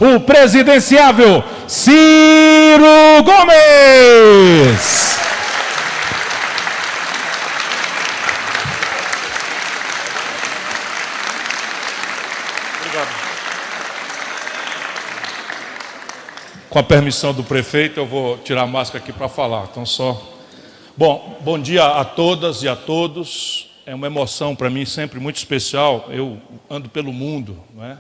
o presidenciável Ciro Gomes. Com a permissão do prefeito, eu vou tirar a máscara aqui para falar. Então, bom dia a todas e a todos. É uma emoção para mim sempre muito especial. Eu ando pelo mundo, né?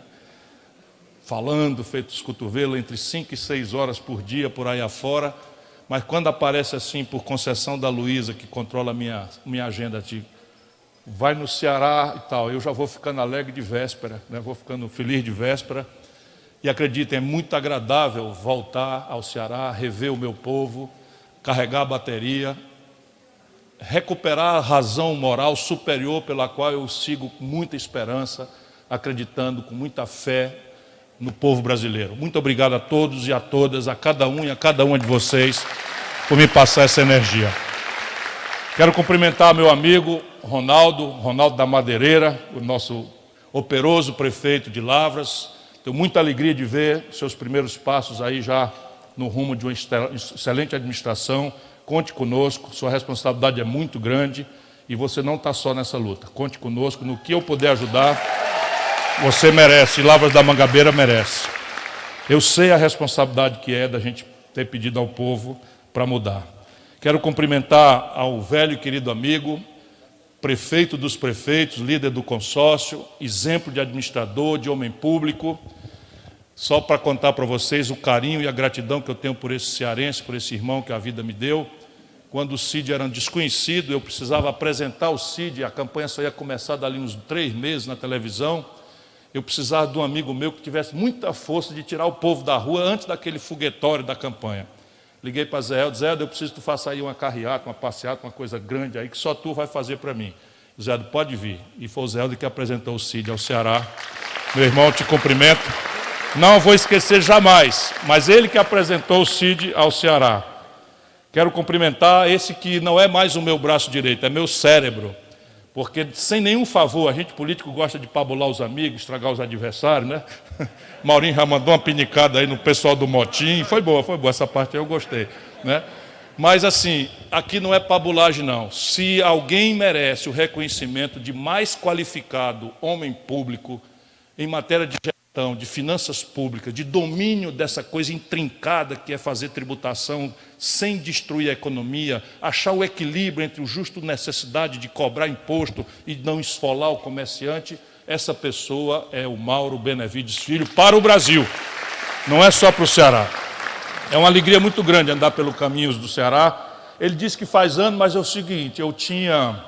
Falando, feito os cotovelos, entre 5 e 6 horas por dia, por aí afora. Mas quando aparece assim, por concessão da Luísa, que controla a minha agenda, vai no Ceará e tal, eu já vou ficando alegre de véspera, né? Vou ficando feliz de véspera. E acreditem, é muito agradável voltar ao Ceará, rever o meu povo, carregar a bateria, recuperar a razão moral superior pela qual eu sigo com muita esperança, acreditando com muita fé no povo brasileiro. Muito obrigado a todos e a todas, a cada um e a cada uma de vocês, por me passar essa energia. Quero cumprimentar meu amigo Ronaldo da Madeireira, o nosso operoso prefeito de Lavras. Tenho muita alegria de ver seus primeiros passos aí já no rumo de uma excelente administração. Conte conosco, sua responsabilidade é muito grande e você não está só nessa luta. Conte conosco, no que eu puder ajudar, você merece, Lavras da Mangabeira merece. Eu sei a responsabilidade que é da gente ter pedido ao povo para mudar. Quero cumprimentar ao velho e querido amigo, prefeito dos prefeitos, líder do consórcio, exemplo de administrador, de homem público. Só para contar para vocês o carinho e a gratidão que eu tenho por esse cearense, por esse irmão que a vida me deu. Quando o Cid era um desconhecido, eu precisava apresentar o Cid, a campanha só ia começar dali uns 3 meses na televisão. Eu precisava de um amigo meu que tivesse muita força de tirar o povo da rua antes daquele foguetório da campanha. Liguei para Zé Helder, eu preciso que tu faça aí uma carreata, uma passeata, uma coisa grande aí, que só tu vai fazer para mim. Zé Helder, pode vir. E foi o Zé Helder que apresentou o Cid ao Ceará. Meu irmão, eu te cumprimento. Não vou esquecer jamais, mas ele que apresentou o Cid ao Ceará. Quero cumprimentar esse que não é mais o meu braço direito, é meu cérebro. Porque sem nenhum favor, a gente político gosta de pabular os amigos, estragar os adversários, né? Maurinho já mandou uma pinicada aí no pessoal do Motim, foi boa, essa parte aí eu gostei, né? Mas assim, aqui não é pabulagem não. Se alguém merece o reconhecimento de mais qualificado homem público em matéria de gestão, de finanças públicas, de domínio dessa coisa intrincada que é fazer tributação sem destruir a economia, achar o equilíbrio entre o justo necessidade de cobrar imposto e não esfolar o comerciante, essa pessoa é o Mauro Benevides Filho para o Brasil, não é só para o Ceará. É uma alegria muito grande andar pelos caminhos do Ceará. Ele disse que faz ano, mas é o seguinte, eu tinha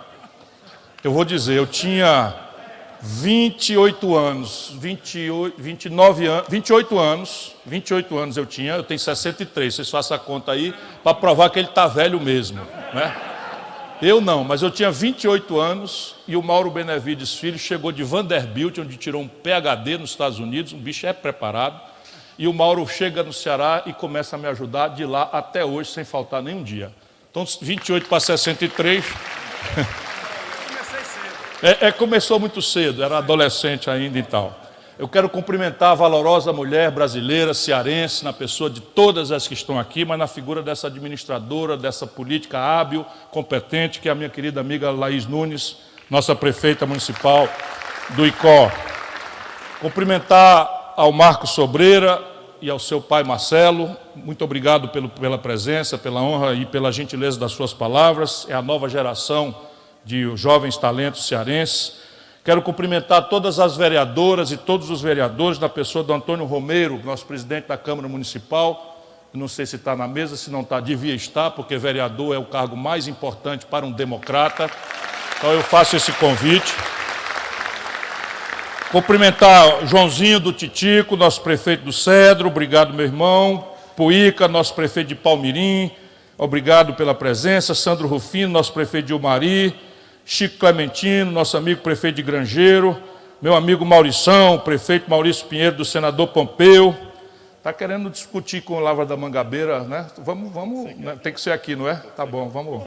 28 anos, 28 anos eu tinha, eu tenho 63, vocês façam a conta aí, para provar que ele está velho mesmo, né? Eu não, mas eu tinha 28 anos e o Mauro Benevides Filho chegou de Vanderbilt, onde tirou um PhD nos Estados Unidos, um bicho é preparado, e o Mauro chega no Ceará e começa a me ajudar de lá até hoje, sem faltar nenhum dia. Então, 28 para 63... começou muito cedo, era adolescente ainda e tal. Eu quero cumprimentar a valorosa mulher brasileira, cearense, na pessoa de todas as que estão aqui, mas na figura dessa administradora, dessa política hábil, competente, que é a minha querida amiga Laís Nunes, nossa prefeita municipal do Icó. Cumprimentar ao Marco Sobreira e ao seu pai Marcelo, muito obrigado pela presença, pela honra e pela gentileza das suas palavras. É a nova geração de jovens talentos cearenses. Quero cumprimentar todas as vereadoras e todos os vereadores, na pessoa do Antônio Romero, nosso presidente da Câmara Municipal. Não sei se está na mesa, se não está, devia estar, porque vereador é o cargo mais importante para um democrata. Então eu faço esse convite. Cumprimentar Joãozinho do Titico, nosso prefeito do Cedro, obrigado meu irmão. Puíca, nosso prefeito de Palmirim, obrigado pela presença. Sandro Rufino, nosso prefeito de Umari. Chico Clementino, nosso amigo prefeito de Grangeiro, meu amigo Maurição, prefeito Maurício Pinheiro, do senador Pompeu. Está querendo discutir com o Lavras da Mangabeira, né? Vamos, né? Tem que ser aqui, não é? Tá bom, vamos.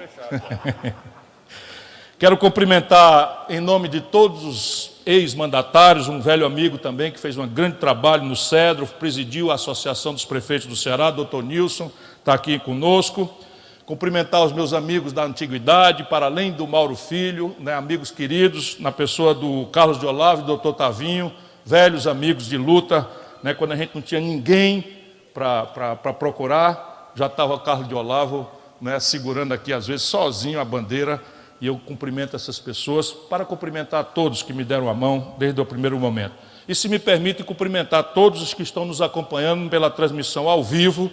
Quero cumprimentar, em nome de todos os ex-mandatários, um velho amigo também que fez um grande trabalho no Cedro, presidiu a Associação dos Prefeitos do Ceará, doutor Nilson, está aqui conosco. Cumprimentar os meus amigos da antiguidade, para além do Mauro Filho, né, amigos queridos, na pessoa do Carlos de Olavo e do doutor Tavinho, velhos amigos de luta, né, quando a gente não tinha ninguém para procurar, já estava o Carlos de Olavo, né, segurando aqui, às vezes, sozinho a bandeira, e eu cumprimento essas pessoas para cumprimentar todos que me deram a mão desde o primeiro momento. E se me permite cumprimentar todos os que estão nos acompanhando pela transmissão ao vivo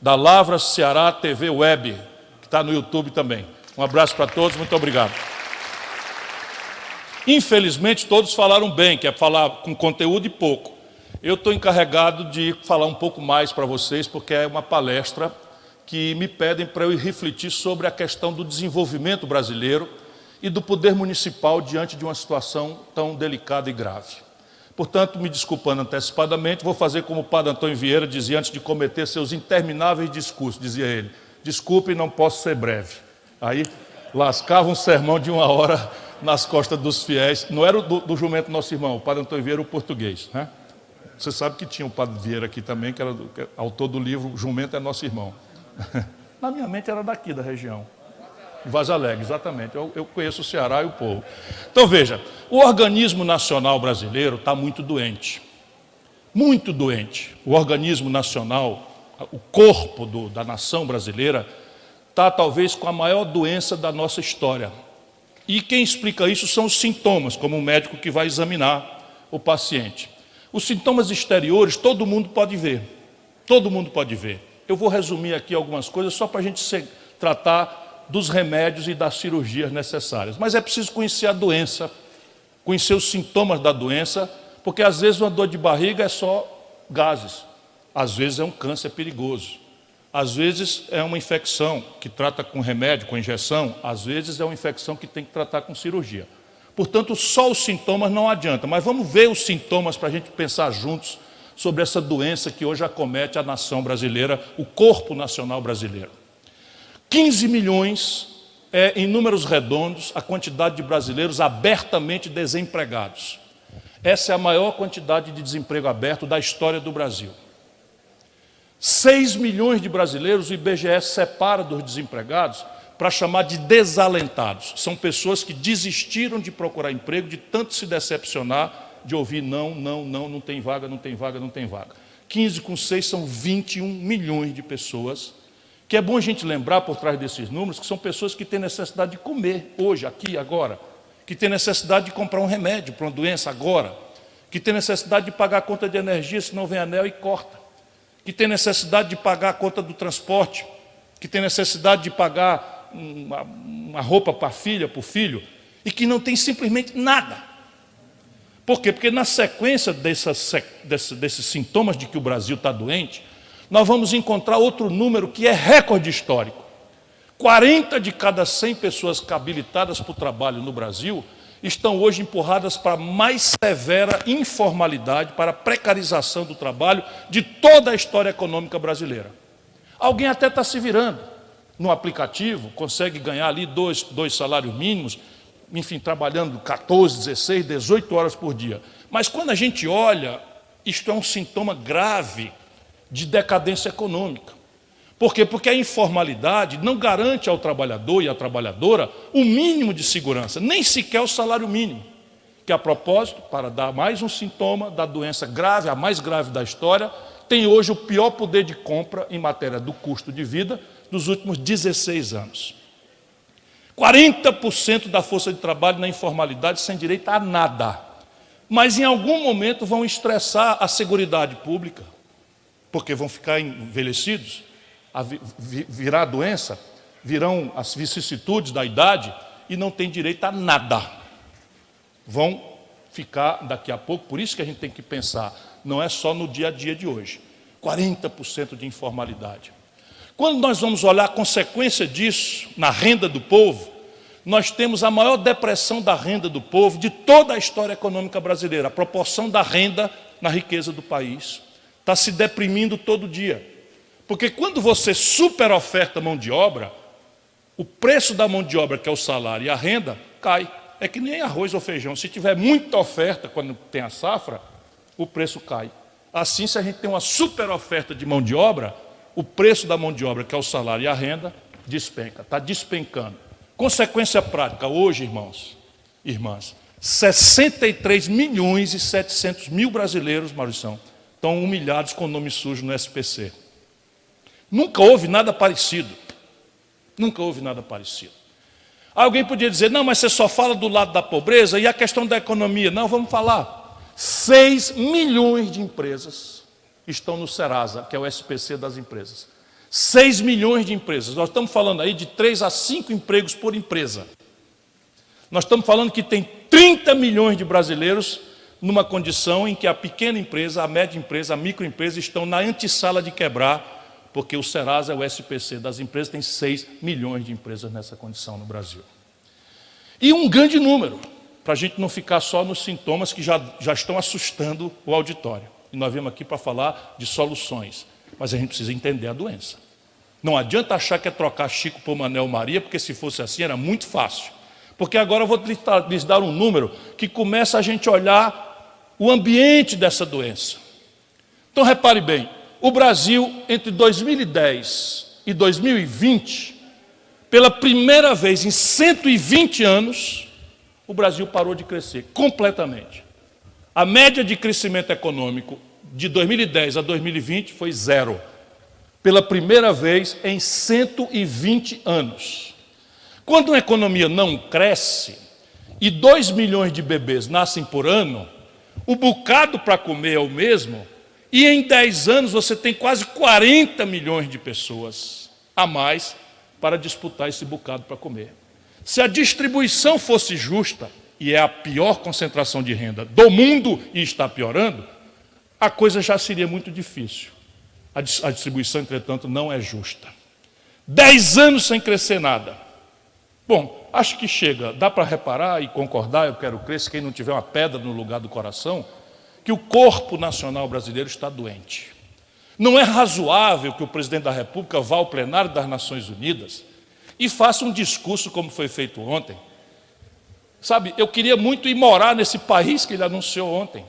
da Lavras Ceará TV Web, que está no YouTube também. Um abraço para todos, muito obrigado. Infelizmente, todos falaram bem, que é falar com conteúdo e pouco. Eu estou encarregado de falar um pouco mais para vocês, porque é uma palestra que me pedem para eu refletir sobre a questão do desenvolvimento brasileiro e do poder municipal diante de uma situação tão delicada e grave. Portanto, me desculpando antecipadamente, vou fazer como o padre Antônio Vieira dizia antes de cometer seus intermináveis discursos, dizia ele: desculpe, não posso ser breve. Aí lascava um sermão de 1 hora nas costas dos fiéis. Não era do jumento nosso irmão, o padre Antônio Vieira, o português, né? Você sabe que tinha o padre Vieira aqui também, que era autor do livro Jumento é Nosso Irmão. Na minha mente era daqui, da região. Vaz Alegre, exatamente. Eu conheço o Ceará e o povo. Então, veja, o organismo nacional brasileiro está muito doente. Muito doente. O organismo nacional, o corpo da nação brasileira, está talvez com a maior doença da nossa história. E quem explica isso são os sintomas, como um médico que vai examinar o paciente. Os sintomas exteriores todo mundo pode ver. Todo mundo pode ver. Eu vou resumir aqui algumas coisas só para a gente tratar dos remédios e das cirurgias necessárias. Mas é preciso conhecer a doença, conhecer os sintomas da doença, porque às vezes uma dor de barriga é só gases, às vezes é um câncer perigoso, às vezes é uma infecção que trata com remédio, com injeção, às vezes é uma infecção que tem que tratar com cirurgia. Portanto, só os sintomas não adianta, mas vamos ver os sintomas para a gente pensar juntos sobre essa doença que hoje acomete a nação brasileira, o corpo nacional brasileiro. 15 milhões é, em números redondos, a quantidade de brasileiros abertamente desempregados. Essa é a maior quantidade de desemprego aberto da história do Brasil. 6 milhões de brasileiros o IBGE separa dos desempregados para chamar de desalentados. São pessoas que desistiram de procurar emprego, de tanto se decepcionar, de ouvir não tem vaga, não tem vaga, não tem vaga. 15 com 6 são 21 milhões de pessoas, que é bom a gente lembrar por trás desses números, que são pessoas que têm necessidade de comer hoje, aqui, agora, que têm necessidade de comprar um remédio para uma doença agora, que têm necessidade de pagar a conta de energia, senão vem anel e corta, que têm necessidade de pagar a conta do transporte, que têm necessidade de pagar uma roupa para a filha, para o filho, e que não tem simplesmente nada. Por quê? Porque na sequência desses sintomas de que o Brasil está doente, nós vamos encontrar outro número que é recorde histórico. 40 de cada 100 pessoas habilitadas para o trabalho no Brasil estão hoje empurradas para a mais severa informalidade, para a precarização do trabalho de toda a história econômica brasileira. Alguém até está se virando no aplicativo, consegue ganhar ali dois salários mínimos, enfim, trabalhando 14, 16, 18 horas por dia. Mas quando a gente olha, isto é um sintoma grave de decadência econômica. Por quê? Porque a informalidade não garante ao trabalhador e à trabalhadora o mínimo de segurança, nem sequer o salário mínimo. Que, a propósito, para dar mais um sintoma da doença grave, a mais grave da história, tem hoje o pior poder de compra em matéria do custo de vida dos últimos 16 anos. 40% da força de trabalho na informalidade sem direito a nada. Mas em algum momento vão estressar a seguridade pública, porque vão ficar envelhecidos, virá a doença, virão as vicissitudes da idade e não tem direito a nada. Vão ficar daqui a pouco, por isso que a gente tem que pensar, não é só no dia a dia de hoje. 40% de informalidade. Quando nós vamos olhar a consequência disso na renda do povo, nós temos a maior depressão da renda do povo de toda a história econômica brasileira. A proporção da renda na riqueza do país está se deprimindo todo dia. Porque quando você superoferta mão de obra, o preço da mão de obra, que é o salário, e a renda, cai. é que nem arroz ou feijão. Se tiver muita oferta, quando tem a safra, o preço cai. Assim, se a gente tem uma super oferta de mão de obra, o preço da mão de obra, que é o salário e a renda, despenca, está despencando. Consequência prática, hoje, irmãos, irmãs, 63 milhões e 700 mil brasileiros, Maurição, estão humilhados com o nome sujo no SPC. Nunca houve nada parecido. Nunca houve nada parecido. Alguém podia dizer, não, mas você só fala do lado da pobreza e a questão da economia. Não, vamos falar. 6 milhões de empresas estão no Serasa, que é o SPC das empresas. 6 milhões de empresas. Nós estamos falando aí de 3 a 5 empregos por empresa. Nós estamos falando que tem 30 milhões de brasileiros numa condição em que a pequena empresa, a média empresa, a microempresa estão na antessala de quebrar, porque o Serasa é o SPC das empresas, tem 6 milhões de empresas nessa condição no Brasil. E um grande número, para a gente não ficar só nos sintomas que já estão assustando o auditório. E nós viemos aqui para falar de soluções, mas a gente precisa entender a doença. Não adianta achar que é trocar Chico por Manel Maria, porque se fosse assim era muito fácil. Porque agora eu vou lhes dar um número que começa a gente olhar o ambiente dessa doença. Então repare bem, o Brasil, entre 2010 e 2020, pela primeira vez em 120 anos, o Brasil parou de crescer completamente. A média de crescimento econômico de 2010 a 2020 foi 0. Pela primeira vez em 120 anos. Quando uma economia não cresce e 2 milhões de bebês nascem por ano, o bocado para comer é o mesmo, e em 10 anos você tem quase 40 milhões de pessoas a mais para disputar esse bocado para comer. Se a distribuição fosse justa, e é a pior concentração de renda do mundo e está piorando, a coisa já seria muito difícil. A distribuição, entretanto, não é justa. 10 anos sem crescer nada. Bom, acho que chega. Dá para reparar e concordar, eu quero crer, se quem não tiver uma pedra no lugar do coração, que o corpo nacional brasileiro está doente. Não é razoável que o presidente da República vá ao plenário das Nações Unidas e faça um discurso como foi feito ontem. Sabe, eu queria muito ir morar nesse país que ele anunciou ontem,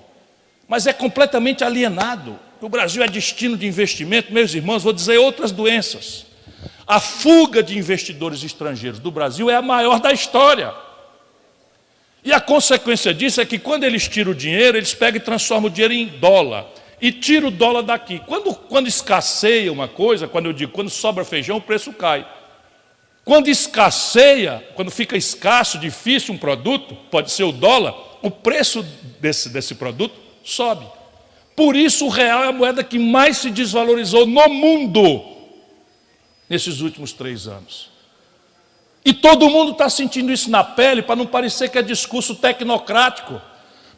mas é completamente alienado. O Brasil é destino de investimento, meus irmãos, vou dizer outras doenças. A fuga de investidores estrangeiros do Brasil é a maior da história. E a consequência disso é que quando eles tiram o dinheiro, eles pegam e transformam o dinheiro em dólar. E tiram o dólar daqui. Quando escasseia uma coisa, quando sobra feijão, o preço cai. Quando escasseia, quando fica escasso, difícil um produto, pode ser o dólar, o preço desse produto sobe. Por isso o real é a moeda que mais se desvalorizou no mundo nesses últimos 3 anos. E todo mundo está sentindo isso na pele, para não parecer que é discurso tecnocrático,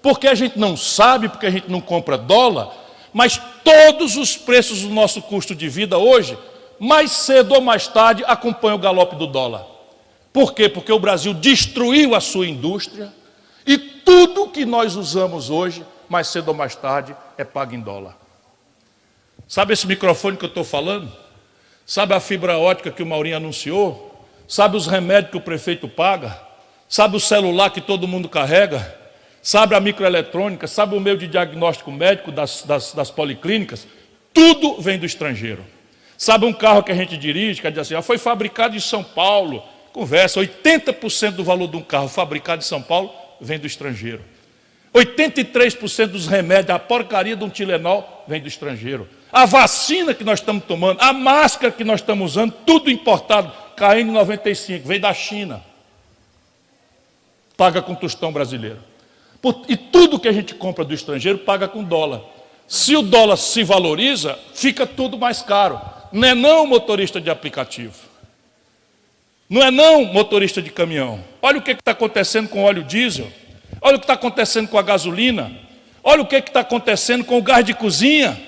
porque a gente não sabe, porque a gente não compra dólar, mas todos os preços do nosso custo de vida hoje, mais cedo ou mais tarde, acompanham o galope do dólar. Por quê? Porque o Brasil destruiu a sua indústria e tudo que nós usamos hoje, mais cedo ou mais tarde, é pago em dólar. Sabe esse microfone que eu estou falando? Sabe a fibra ótica que o Maurinho anunciou? Sabe os remédios que o prefeito paga? Sabe o celular que todo mundo carrega? Sabe a microeletrônica? Sabe o meio de diagnóstico médico das policlínicas? Tudo vem do estrangeiro. Sabe um carro que a gente dirige, que diz assim, foi fabricado em São Paulo. Conversa, 80% do valor de um carro fabricado em São Paulo vem do estrangeiro. 83% dos remédios, a porcaria de um Tilenol, vem do estrangeiro. A vacina que nós estamos tomando, a máscara que nós estamos usando, tudo importado. KN95, vem da China. Paga com tostão brasileiro. E tudo que a gente compra do estrangeiro paga com dólar. Se o dólar se valoriza, fica tudo mais caro. Não é não motorista de aplicativo. Não é não motorista de caminhão. Olha o que está acontecendo com o óleo diesel. Olha o que está acontecendo com a gasolina. Olha o que está acontecendo com o gás de cozinha,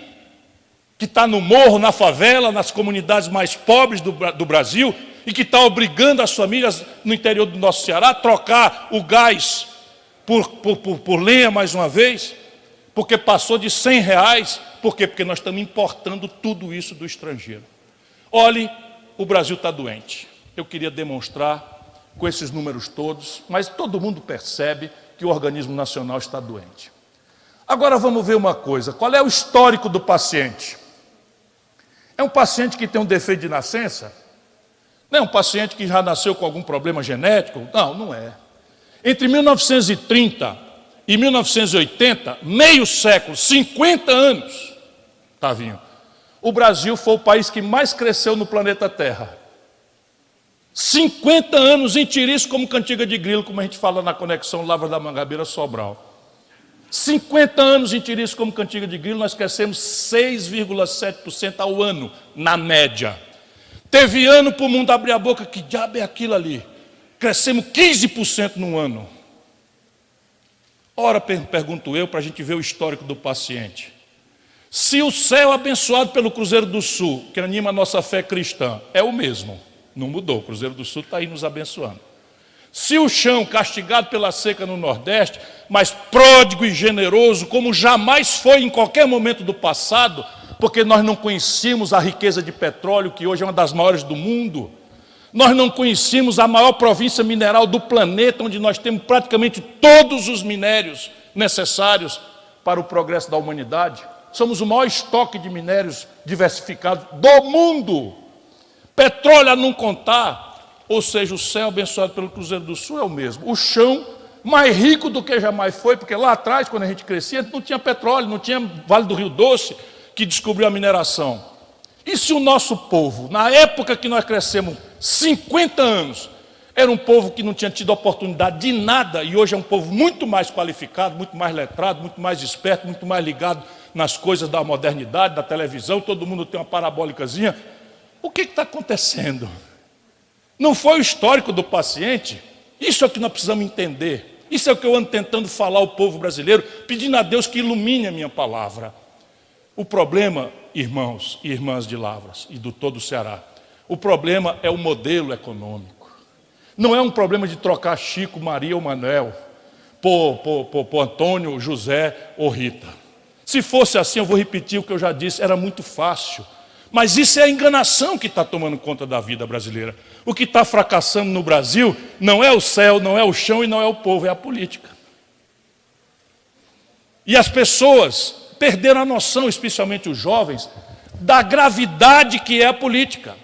que está no morro, na favela, nas comunidades mais pobres do Brasil, e que está obrigando as famílias no interior do nosso Ceará a trocar o gás por lenha mais uma vez, porque passou de R$100. Por quê? Porque nós estamos importando tudo isso do estrangeiro. Olhe, o Brasil está doente. Eu queria demonstrar com esses números todos, mas todo mundo percebe que o organismo nacional está doente. Agora vamos ver uma coisa, qual é o histórico do paciente? É um paciente que tem um defeito de nascença? Não é um paciente que já nasceu com algum problema genético? Não, não é. Entre 1930 e 1980, meio século, 50 anos, Tavinho, o Brasil foi o país que mais cresceu no planeta Terra. 50 anos em tiriço como cantiga de grilo, como a gente fala na conexão Lavra da Mangabeira Sobral. 50 anos em tiriço como cantiga de grilo, nós crescemos 6,7% ao ano, na média. Teve ano para o mundo abrir a boca, que diabo é aquilo ali? Crescemos 15% no ano. Ora, pergunto eu, para a gente ver o histórico do paciente. Se o céu abençoado pelo Cruzeiro do Sul, que anima a nossa fé cristã, é o mesmo, não mudou, o Cruzeiro do Sul está aí nos abençoando. Se o chão castigado pela seca no Nordeste, mas pródigo e generoso, como jamais foi em qualquer momento do passado, porque nós não conhecíamos a riqueza de petróleo, que hoje é uma das maiores do mundo, nós não conhecíamos a maior província mineral do planeta, onde nós temos praticamente todos os minérios necessários para o progresso da humanidade. Somos o maior estoque de minérios diversificados do mundo. Petróleo a não contar, ou seja, o céu abençoado pelo Cruzeiro do Sul é o mesmo. O chão mais rico do que jamais foi, porque lá atrás, quando a gente crescia, não tinha petróleo, não tinha Vale do Rio Doce, que descobriu a mineração. E se o nosso povo, na época que nós crescemos, 50 anos, era um povo que não tinha tido oportunidade de nada, e hoje é um povo muito mais qualificado, muito mais letrado, muito mais esperto, muito mais ligado nas coisas da modernidade, da televisão, todo mundo tem uma parabólicazinha. O que está acontecendo? Não foi o histórico do paciente? Isso é o que nós precisamos entender. Isso é o que eu ando tentando falar ao povo brasileiro, pedindo a Deus que ilumine a minha palavra. O problema, irmãos e irmãs de Lavras e do todo o Ceará, o problema é o modelo econômico. Não é um problema de trocar Chico, Maria ou Manuel por Antônio, José ou Rita. Se fosse assim, eu vou repetir o que eu já disse, era muito fácil. Mas isso é a enganação que está tomando conta da vida brasileira. O que está fracassando no Brasil não é o céu, não é o chão e não é o povo, é a política. E as pessoas perderam a noção, especialmente os jovens, da gravidade que é a política.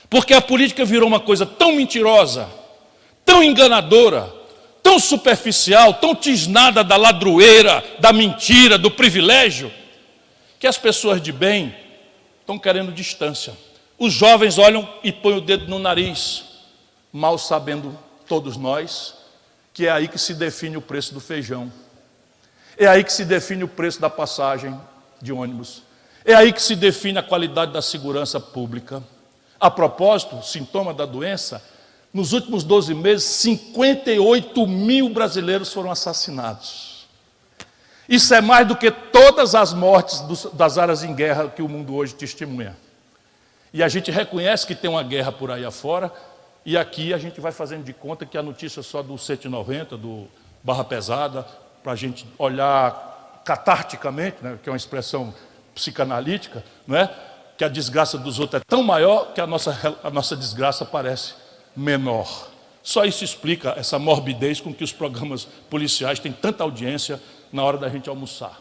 Porque a política virou uma coisa tão mentirosa, tão enganadora, tão superficial, tão tisnada da ladroeira, da mentira, do privilégio, que as pessoas de bem estão querendo distância. Os jovens olham e põem o dedo no nariz, mal sabendo todos nós, que é aí que se define o preço do feijão. É aí que se define o preço da passagem de ônibus. É aí que se define a qualidade da segurança pública. A propósito, sintoma da doença, nos últimos 12 meses, 58 mil brasileiros foram assassinados. Isso é mais do que todas as mortes das áreas em guerra que o mundo hoje testemunha. E a gente reconhece que tem uma guerra por aí afora, e aqui a gente vai fazendo de conta que a notícia só do 190, do Barra Pesada, para a gente olhar catarticamente, né, que é uma expressão psicanalítica, não é? Que a desgraça dos outros é tão maior que a nossa desgraça parece menor. Só isso explica essa morbidez com que os programas policiais têm tanta audiência na hora da gente almoçar.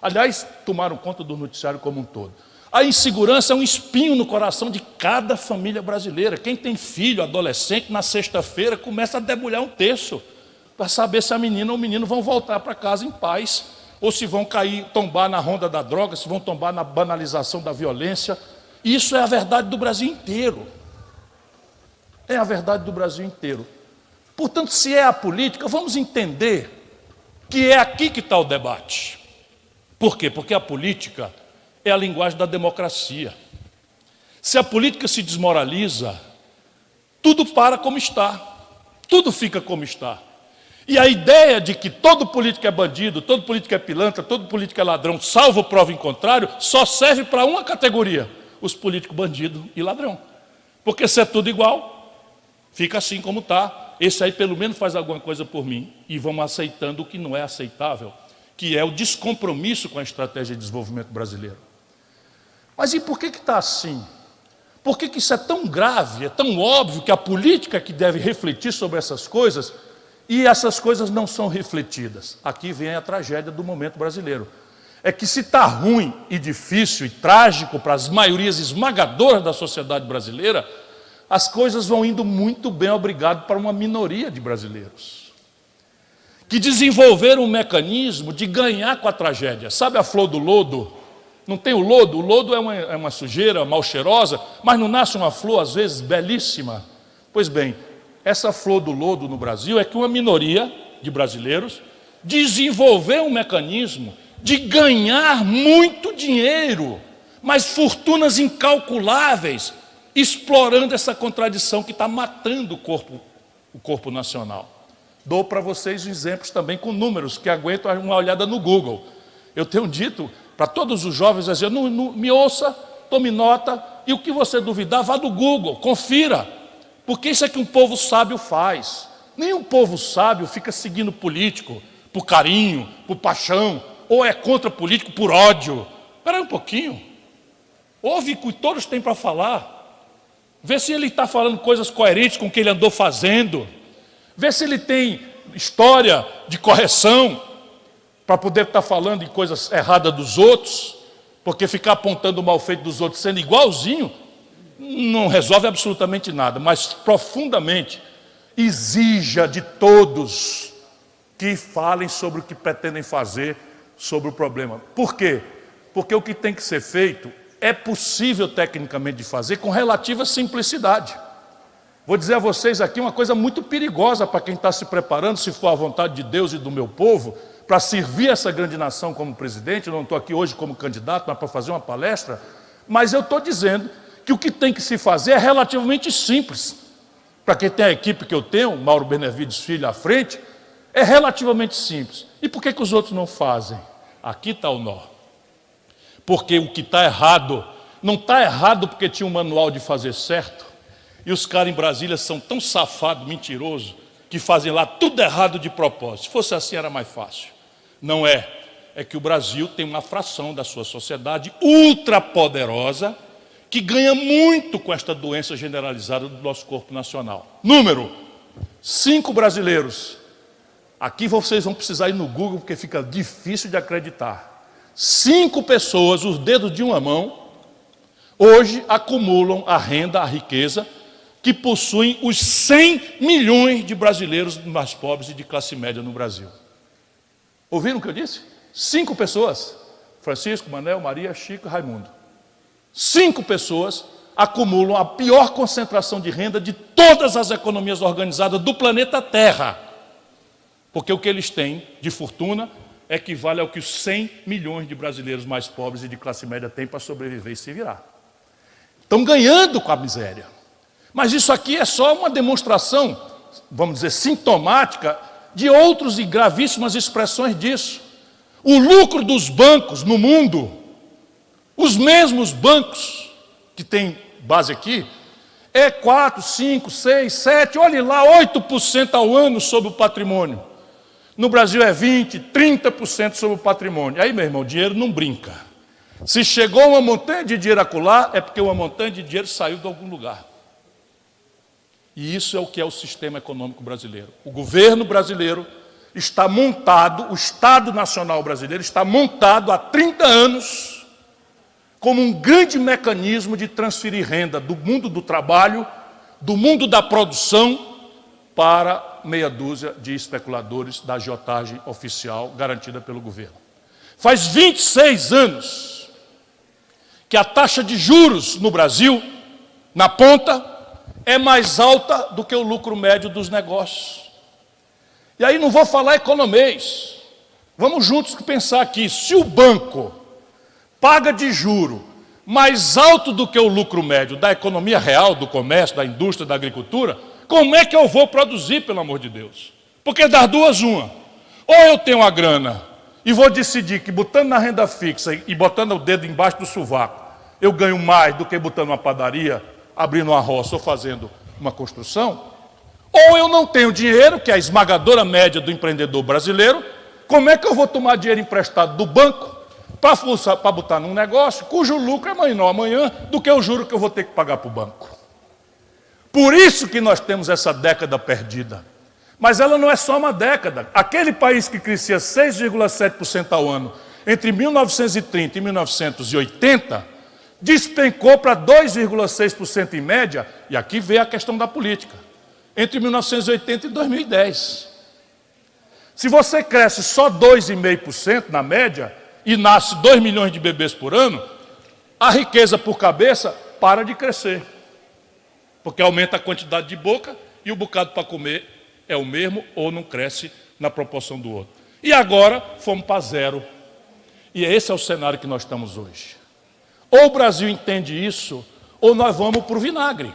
Aliás, tomaram conta do noticiário como um todo. A insegurança é um espinho no coração de cada família brasileira. Quem tem filho, adolescente, na sexta-feira começa a debulhar um terço para saber se a menina ou o menino vão voltar para casa em paz, ou se vão tombar na ronda da droga, se vão tombar na banalização da violência. Isso é a verdade do Brasil inteiro. É a verdade do Brasil inteiro. Portanto, se é a política, vamos entender que é aqui que está o debate. Por quê? Porque a política é a linguagem da democracia. Se a política se desmoraliza, tudo para como está. Tudo fica como está. E a ideia de que todo político é bandido, todo político é pilantra, todo político é ladrão, salvo prova em contrário, só serve para uma categoria: os políticos bandido e ladrão. Porque se é tudo igual, fica assim como está. Esse aí pelo menos faz alguma coisa por mim. E vamos aceitando o que não é aceitável, que é o descompromisso com a estratégia de desenvolvimento brasileiro. Mas e por que está assim? Por que isso é tão grave, é tão óbvio que a política que deve refletir sobre essas coisas e essas coisas não são refletidas? Aqui vem a tragédia do momento brasileiro. É que se está ruim e difícil e trágico para as maiorias esmagadoras da sociedade brasileira, as coisas vão indo muito bem, obrigado, para uma minoria de brasileiros que desenvolveram um mecanismo de ganhar com a tragédia. Sabe a flor do lodo? Não tem o lodo? O lodo é uma sujeira mal cheirosa, mas não nasce uma flor, às vezes, belíssima. Pois bem, essa flor do lodo no Brasil é que uma minoria de brasileiros desenvolveu um mecanismo de ganhar muito dinheiro, mas fortunas incalculáveis, explorando essa contradição que está matando o corpo nacional. Dou para vocês exemplos também com números, que aguentam uma olhada no Google. Eu tenho dito para todos os jovens, assim, me ouça, tome nota, e o que você duvidar, vá no Google, confira, porque isso é que um povo sábio faz. Nenhum povo sábio fica seguindo político por carinho, por paixão, ou é contra político por ódio. Espera aí um pouquinho. Ouve o que todos têm para falar. Vê se ele está falando coisas coerentes com o que ele andou fazendo. Vê se ele tem história de correção para poder estar falando em coisas erradas dos outros, porque ficar apontando o mal feito dos outros sendo igualzinho não resolve absolutamente nada, mas profundamente exija de todos que falem sobre o que pretendem fazer sobre o problema. Por quê? Porque o que tem que ser feito é possível tecnicamente de fazer com relativa simplicidade. Vou dizer a vocês aqui uma coisa muito perigosa para quem está se preparando, se for a vontade de Deus e do meu povo, para servir essa grande nação como presidente. Eu não estou aqui hoje como candidato, mas para fazer uma palestra, mas eu estou dizendo que o que tem que se fazer é relativamente simples. Para quem tem a equipe que eu tenho, Mauro Benevides Filho à frente, é relativamente simples. E por que os outros não fazem? Aqui está o nó. Porque o que está errado, não está errado porque tinha um manual de fazer certo, e os caras em Brasília são tão safados, mentirosos, que fazem lá tudo errado de propósito. Se fosse assim era mais fácil. Não é. É que o Brasil tem uma fração da sua sociedade ultrapoderosa que ganha muito com esta doença generalizada do nosso corpo nacional. Número: 5 brasileiros. Aqui vocês vão precisar ir no Google porque fica difícil de acreditar. 5 pessoas, os dedos de uma mão, hoje acumulam a renda, a riqueza, que possuem os 100 milhões de brasileiros mais pobres e de classe média no Brasil. Ouviram o que eu disse? 5 pessoas. Francisco, Manel, Maria, Chico e Raimundo. 5 pessoas acumulam a pior concentração de renda de todas as economias organizadas do planeta Terra. Porque o que eles têm de fortuna equivale ao que os 100 milhões de brasileiros mais pobres e de classe média têm para sobreviver e se virar. Estão ganhando com a miséria. Mas isso aqui é só uma demonstração, vamos dizer, sintomática de outras e gravíssimas expressões disso. O lucro dos bancos no mundo, os mesmos bancos que têm base aqui, é 4, 5, 6, 7, olhe lá, 8% ao ano sobre o patrimônio. No Brasil é 20%, 30% sobre o patrimônio. Aí, meu irmão, o dinheiro não brinca. Se chegou uma montanha de dinheiro acolá, é porque uma montanha de dinheiro saiu de algum lugar. E isso é o que é o sistema econômico brasileiro. O governo brasileiro está montado, o Estado Nacional brasileiro está montado há 30 anos como um grande mecanismo de transferir renda do mundo do trabalho, do mundo da produção, para meia dúzia de especuladores da agiotagem oficial garantida pelo governo. Faz 26 anos que a taxa de juros no Brasil, na ponta, é mais alta do que o lucro médio dos negócios. E aí não vou falar economês. Vamos juntos pensar aqui. Se o banco paga de juro mais alto do que o lucro médio da economia real, do comércio, da indústria, da agricultura, como é que eu vou produzir, pelo amor de Deus? Porque das duas, uma. Ou eu tenho a grana e vou decidir que botando na renda fixa e botando o dedo embaixo do sovaco, eu ganho mais do que botando uma padaria, abrindo uma roça ou fazendo uma construção, ou eu não tenho dinheiro, que é a esmagadora média do empreendedor brasileiro. Como é que eu vou tomar dinheiro emprestado do banco para botar num negócio cujo lucro é menor amanhã do que o juro que eu vou ter que pagar para o banco. Por isso que nós temos essa década perdida. Mas ela não é só uma década. Aquele país que crescia 6,7% ao ano entre 1930 e 1980, despencou para 2,6% em média, e aqui vem a questão da política, entre 1980 e 2010. Se você cresce só 2,5% na média, e nasce 2 milhões de bebês por ano, a riqueza por cabeça para de crescer. Porque aumenta a quantidade de boca e o bocado para comer é o mesmo ou não cresce na proporção do outro. E agora fomos para zero. E esse é o cenário que nós estamos hoje. Ou o Brasil entende isso, ou nós vamos para o vinagre.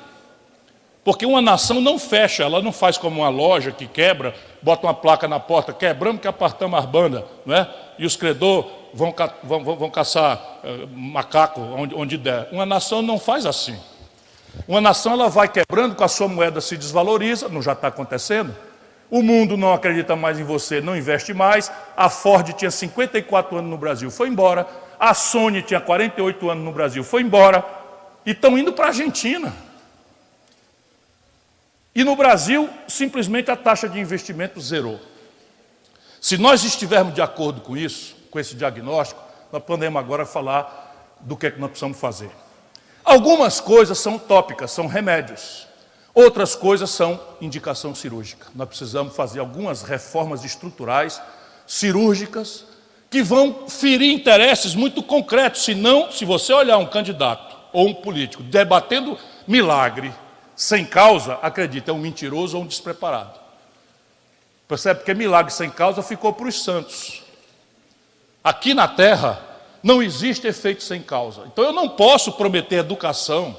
Porque uma nação não fecha, ela não faz como uma loja que quebra, bota uma placa na porta, quebramos que apartamos as bandas, não é? E os credores vão caçar macaco onde der. Uma nação não faz assim. Uma nação ela vai quebrando, com a sua moeda se desvaloriza, não já está acontecendo. O mundo não acredita mais em você, não investe mais. A Ford tinha 54 anos no Brasil, foi embora. A Sony tinha 48 anos no Brasil, foi embora. E estão indo para a Argentina. E no Brasil, simplesmente a taxa de investimento zerou. Se nós estivermos de acordo com isso, com esse diagnóstico, nós podemos agora falar do que é que nós precisamos fazer. Algumas coisas são utópicas, são remédios. Outras coisas são indicação cirúrgica. Nós precisamos fazer algumas reformas estruturais, cirúrgicas, que vão ferir interesses muito concretos. Senão, se você olhar um candidato ou um político debatendo milagre, sem causa, acredita, é um mentiroso ou um despreparado. Percebe? Porque milagre sem causa ficou para os santos. Aqui na Terra não existe efeito sem causa. Então eu não posso prometer educação,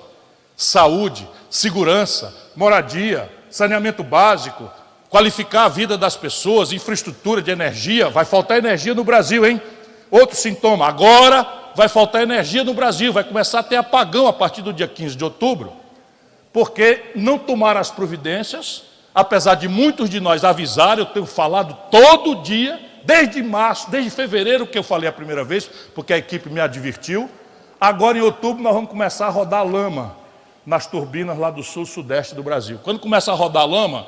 saúde, segurança, moradia, saneamento básico, qualificar a vida das pessoas, infraestrutura de energia. Vai faltar energia no Brasil, hein? Outro sintoma, agora vai faltar energia no Brasil, vai começar a ter apagão a partir do dia 15 de outubro, porque não tomaram as providências, apesar de muitos de nós avisarem. Eu tenho falado todo dia, desde março, desde fevereiro que eu falei a primeira vez, porque a equipe me advertiu. Agora em outubro nós vamos começar a rodar lama nas turbinas lá do sul, sudeste do Brasil. Quando começa a rodar lama,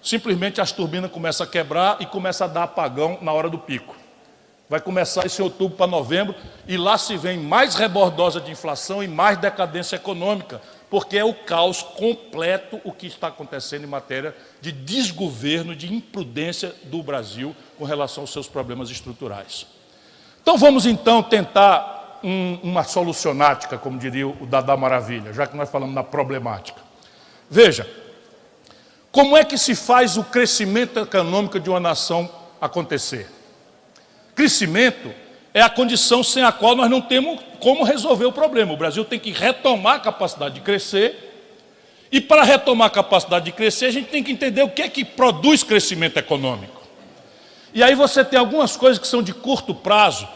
simplesmente as turbinas começam a quebrar e começa a dar apagão na hora do pico. Vai começar esse outubro para novembro, e lá se vem mais rebordosa de inflação e mais decadência econômica, porque é o caos completo o que está acontecendo em matéria de desgoverno, de imprudência do Brasil com relação aos seus problemas estruturais. Então vamos então tentar uma solucionática, como diria o Dada Maravilha, já que nós falamos na problemática. Veja, como é que se faz o crescimento econômico de uma nação acontecer? Crescimento é a condição sem a qual nós não temos como resolver o problema. O Brasil tem que retomar a capacidade de crescer, e para retomar a capacidade de crescer, a gente tem que entender o que é que produz crescimento econômico. E aí você tem algumas coisas que são de curto prazo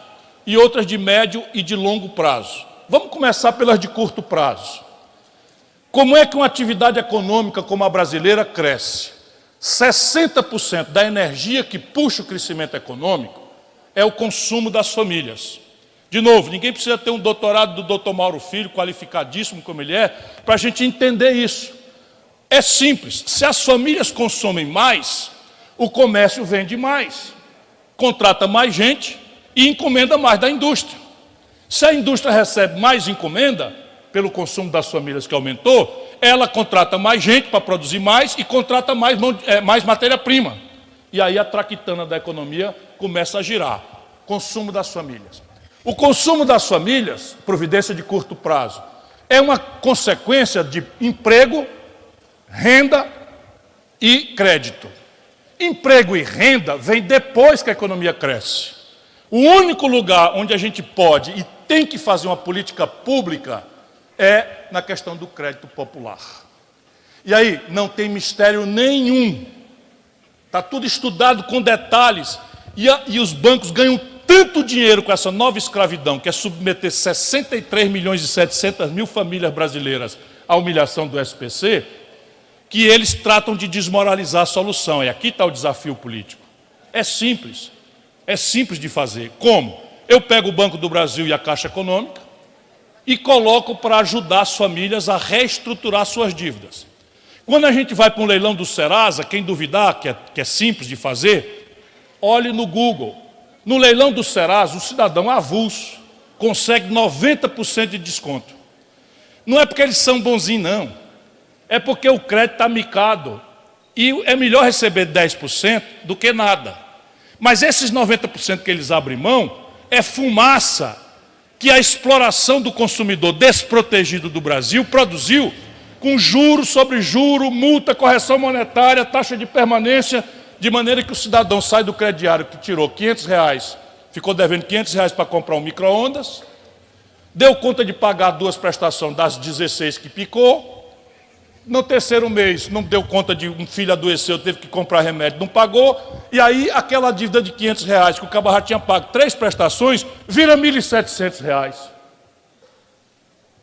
e outras de médio e de longo prazo. Vamos começar pelas de curto prazo. Como é que uma atividade econômica como a brasileira cresce? 60% da energia que puxa o crescimento econômico é o consumo das famílias. De novo, ninguém precisa ter um doutorado do Dr. Mauro Filho, qualificadíssimo como ele é, para a gente entender isso. É simples, se as famílias consomem mais, o comércio vende mais, contrata mais gente e encomenda mais da indústria. Se a indústria recebe mais encomenda, pelo consumo das famílias que aumentou, ela contrata mais gente para produzir mais e contrata mais matéria-prima. E aí a traquitana da economia começa a girar. Consumo das famílias. O consumo das famílias, providência de curto prazo, é uma consequência de emprego, renda e crédito. Emprego e renda vem depois que a economia cresce. O único lugar onde a gente pode e tem que fazer uma política pública é na questão do crédito popular. E aí não tem mistério nenhum. Está tudo estudado com detalhes, e os bancos ganham tanto dinheiro com essa nova escravidão, que é submeter 63 milhões e 700 mil famílias brasileiras à humilhação do SPC, que eles tratam de desmoralizar a solução. E aqui está o desafio político. É simples de fazer. Como? eu pego o Banco do Brasil e a Caixa Econômica e coloco para ajudar as famílias a reestruturar suas dívidas. Quando a gente vai para um leilão do Serasa, quem duvidar que é simples de fazer, olhe no Google. No leilão do Serasa, o cidadão avulso consegue 90% de desconto. Não é porque eles são bonzinhos, não. É porque o crédito está micado. E é melhor receber 10% do que nada. Mas esses 90% que eles abrem mão é fumaça que a exploração do consumidor desprotegido do Brasil produziu com juro sobre juro, multa, correção monetária, taxa de permanência, de maneira que o cidadão sai do crediário que tirou R$500, ficou devendo R$500 para comprar um micro-ondas, deu conta de pagar 2 prestações das 16 que picou, no terceiro mês não deu conta de um filho adoeceu, teve que comprar remédio, não pagou, e aí aquela dívida de R$500 que o cabo já tinha pago 3 prestações, vira R$1.700.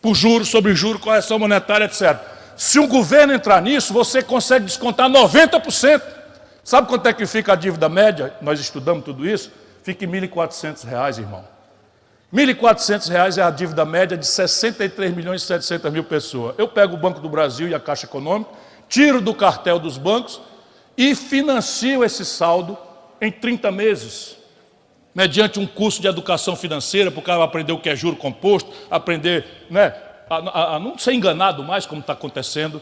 Por juros, sobre juros, correção monetária, etc. Se o governo entrar nisso, você consegue descontar 90%. Sabe quanto é que fica a dívida média? Nós estudamos tudo isso. Fica em R$1.400, irmão. R$1.400 é a dívida média de 63.700.000 pessoas. Eu pego o Banco do Brasil e a Caixa Econômica, tiro do cartel dos bancos e financio esse saldo em 30 meses, mediante um curso de educação financeira, para o cara aprender o que é juro composto, aprender, né, a não ser enganado mais, como está acontecendo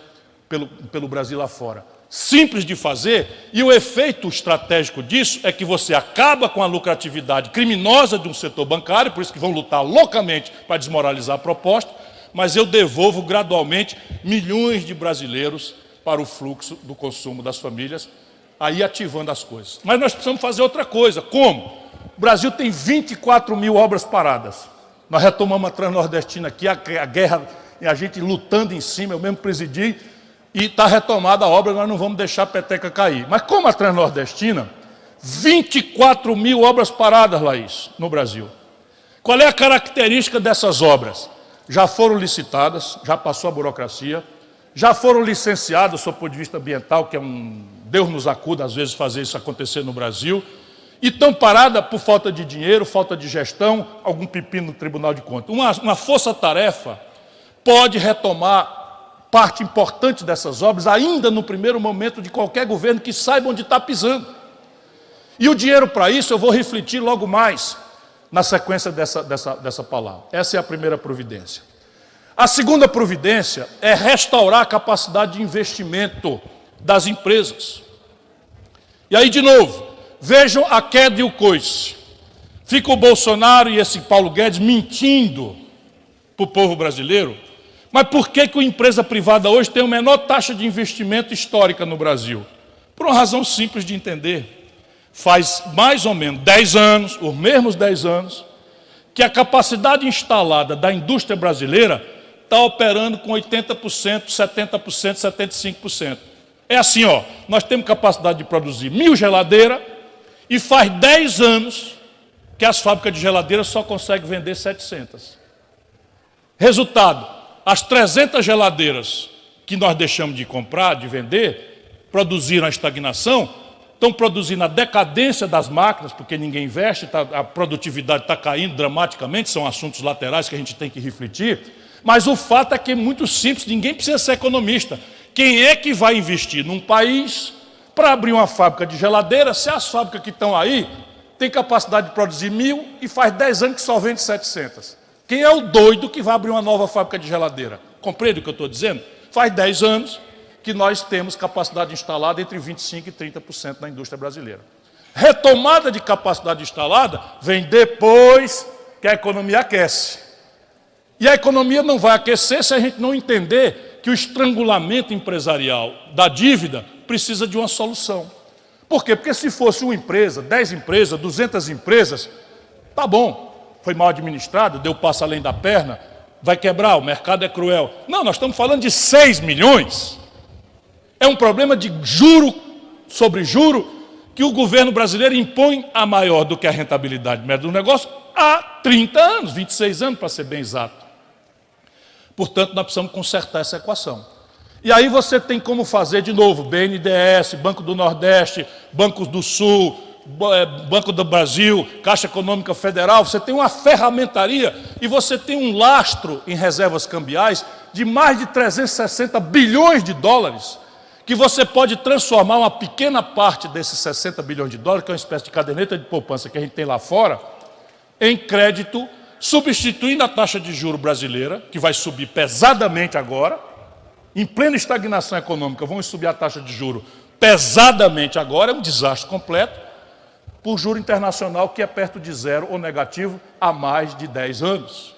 pelo Brasil lá fora. Simples de fazer, e o efeito estratégico disso é que você acaba com a lucratividade criminosa de um setor bancário, por isso que vão lutar loucamente para desmoralizar a proposta, mas eu devolvo gradualmente milhões de brasileiros para o fluxo do consumo das famílias, aí ativando as coisas. Mas nós precisamos fazer outra coisa. Como? O Brasil tem 24 mil obras paradas. Nós retomamos a Transnordestina aqui, a guerra, e a gente lutando em cima, eu mesmo presidi, e está retomada a obra, nós não vamos deixar a peteca cair. Mas como a Transnordestina, 24 mil obras paradas, Laís, no Brasil. Qual é a característica dessas obras? Já foram licitadas, já passou a burocracia, já foram licenciadas, do ponto de vista ambiental, que é um Deus nos acuda, às vezes, fazer isso acontecer no Brasil, e estão paradas por falta de dinheiro, falta de gestão, algum pepino no Tribunal de Contas. Uma força-tarefa pode retomar parte importante dessas obras, ainda no primeiro momento de qualquer governo que saiba onde está pisando. E o dinheiro para isso eu vou refletir logo mais na sequência dessa palavra. Essa é a primeira providência. A segunda providência é restaurar a capacidade de investimento das empresas. E aí, de novo, vejam a queda e o coice. Fica o Bolsonaro e esse Paulo Guedes mentindo para o povo brasileiro. Mas por que a empresa privada hoje tem a menor taxa de investimento histórica no Brasil? Por uma razão simples de entender. Faz mais ou menos 10 anos, os mesmos 10 anos, que a capacidade instalada da indústria brasileira está operando com 80%, 70%, 75%. É assim, ó, nós temos capacidade de produzir 1.000 geladeiras e faz 10 anos que as fábricas de geladeiras só conseguem vender 700. Resultado, as 300 geladeiras que nós deixamos de comprar, de vender, produziram a estagnação, estão produzindo a decadência das máquinas, porque ninguém investe, a produtividade está caindo dramaticamente, são assuntos laterais que a gente tem que refletir, mas o fato é que é muito simples, ninguém precisa ser economista. Quem é que vai investir num país para abrir uma fábrica de geladeira, se as fábricas que estão aí têm capacidade de produzir 1.000 e faz 10 anos que só vende 700? Quem é o doido que vai abrir uma nova fábrica de geladeira? Compreende o que eu estou dizendo? Faz 10 anos que nós temos capacidade instalada entre 25% e 30% na indústria brasileira. Retomada de capacidade instalada vem depois que a economia aquece. E a economia não vai aquecer se a gente não entender que o estrangulamento empresarial da dívida precisa de uma solução. Por quê? Porque se fosse uma empresa, 10 empresas, 200 empresas, tá bom. Foi mal administrado, deu passo além da perna, vai quebrar, o mercado é cruel. Não, nós estamos falando de 6 milhões. É um problema de juro sobre juro que o governo brasileiro impõe a maior do que a rentabilidade média do negócio há 30 anos, 26 anos para ser bem exato. Portanto, nós precisamos consertar essa equação. E aí você tem como fazer de novo, BNDES, Banco do Nordeste, Bancos do Sul, Banco do Brasil, Caixa Econômica Federal, você tem uma ferramentaria e você tem um lastro em reservas cambiais de mais de 360 bilhões de dólares, que você pode transformar uma pequena parte desses 60 bilhões de dólares, que é uma espécie de caderneta de poupança que a gente tem lá fora, em crédito, substituindo a taxa de juros brasileira, que vai subir pesadamente agora, em plena estagnação econômica, vamos subir a taxa de juros pesadamente agora, é um desastre completo, por juro internacional que é perto de zero ou negativo há mais de 10 anos.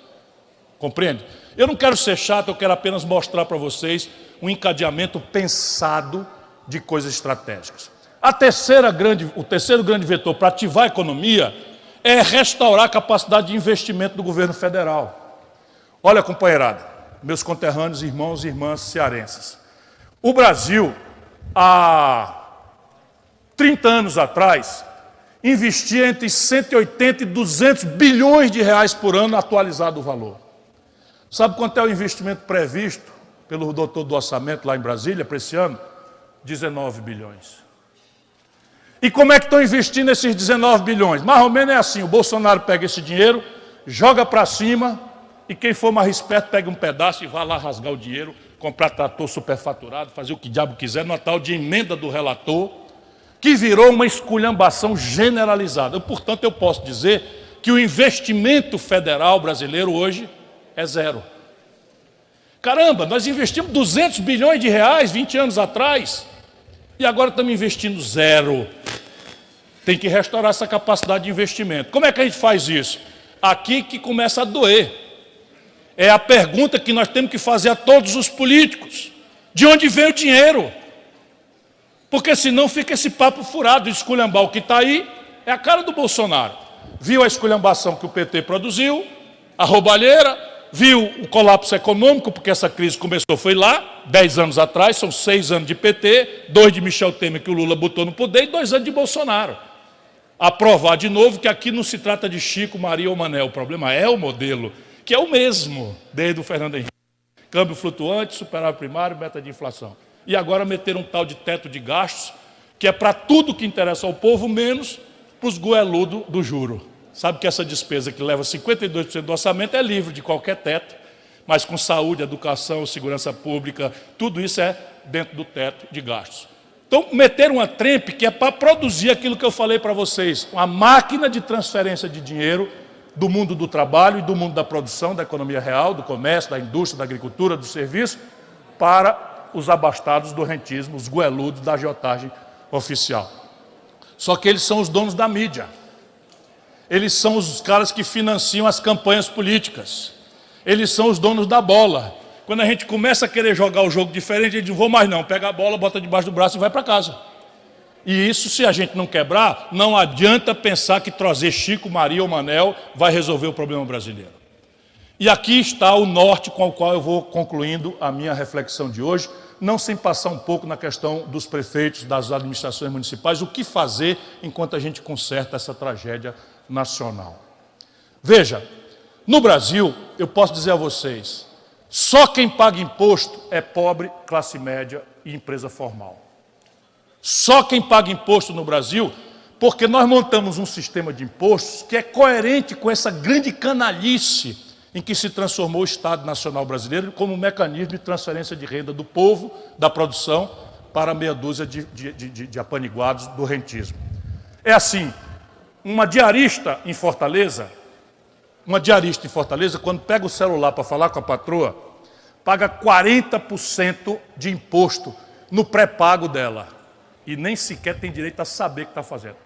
Compreende? Eu não quero ser chato, eu quero apenas mostrar para vocês um encadeamento pensado de coisas estratégicas. O terceiro grande vetor para ativar a economia é restaurar a capacidade de investimento do governo federal. Olha, companheirada, meus conterrâneos, irmãos e irmãs cearenses. O Brasil, há 30 anos atrás, investia entre 180 e 200 bilhões de reais por ano, atualizado o valor. Sabe quanto é o investimento previsto pelo doutor do orçamento lá em Brasília para esse ano? 19 bilhões. E como é que estão investindo esses 19 bilhões? Mais ou menos é assim, o Bolsonaro pega esse dinheiro, joga para cima, e quem for mais esperto pega um pedaço e vai lá rasgar o dinheiro, comprar trator superfaturado, fazer o que diabo quiser, numa tal de emenda do relator, que virou uma esculhambação generalizada. Portanto, eu posso dizer que o investimento federal brasileiro hoje é zero. Caramba, nós investimos 200 bilhões de reais 20 anos atrás e agora estamos investindo zero. Tem que restaurar essa capacidade de investimento. Como é que a gente faz isso? Aqui que começa a doer. É a pergunta que nós temos que fazer a todos os políticos. De onde vem o dinheiro? Porque senão fica esse papo furado de esculhambar o que está aí, é a cara do Bolsonaro. Viu a esculhambação que o PT produziu, a roubalheira, viu o colapso econômico, porque essa crise começou, foi lá, 10 anos atrás, são 6 anos de PT, 2 de Michel Temer que o Lula botou no poder e 2 anos de Bolsonaro. Aprovar de novo que aqui não se trata de Chico, Maria ou Mané, o problema é o modelo, que é o mesmo desde o Fernando Henrique. Câmbio flutuante, superávit primário, meta de inflação. E agora meter um tal de teto de gastos, que é para tudo que interessa ao povo, menos para os goeludos do juro. Sabe que essa despesa que leva 52% do orçamento é livre de qualquer teto, mas com saúde, educação, segurança pública, tudo isso é dentro do teto de gastos. Então, meter uma trempe que é para produzir aquilo que eu falei para vocês, uma máquina de transferência de dinheiro do mundo do trabalho e do mundo da produção, da economia real, do comércio, da indústria, da agricultura, do serviço, para os abastados do rentismo, os goeludos da agiotagem oficial. Só que eles são os donos da mídia. Eles são os caras que financiam as campanhas políticas. Eles são os donos da bola. Quando a gente começa a querer jogar o jogo diferente, a gente não vou mais não, pega a bola, bota debaixo do braço e vai para casa. E isso, se a gente não quebrar, não adianta pensar que trazer Chico, Maria ou Manel vai resolver o problema brasileiro. E aqui está o norte com o qual eu vou concluindo a minha reflexão de hoje, não sem passar um pouco na questão dos prefeitos, das administrações municipais, o que fazer enquanto a gente conserta essa tragédia nacional. Veja, no Brasil, eu posso dizer a vocês, só quem paga imposto é pobre, classe média e empresa formal. Só quem paga imposto no Brasil, porque nós montamos um sistema de impostos que é coerente com essa grande canalice em que se transformou o Estado Nacional Brasileiro como um mecanismo de transferência de renda do povo, da produção, para meia dúzia de apaniguados do rentismo. É assim, uma diarista em Fortaleza, quando pega o celular para falar com a patroa, paga 40% de imposto no pré-pago dela e nem sequer tem direito a saber o que está fazendo.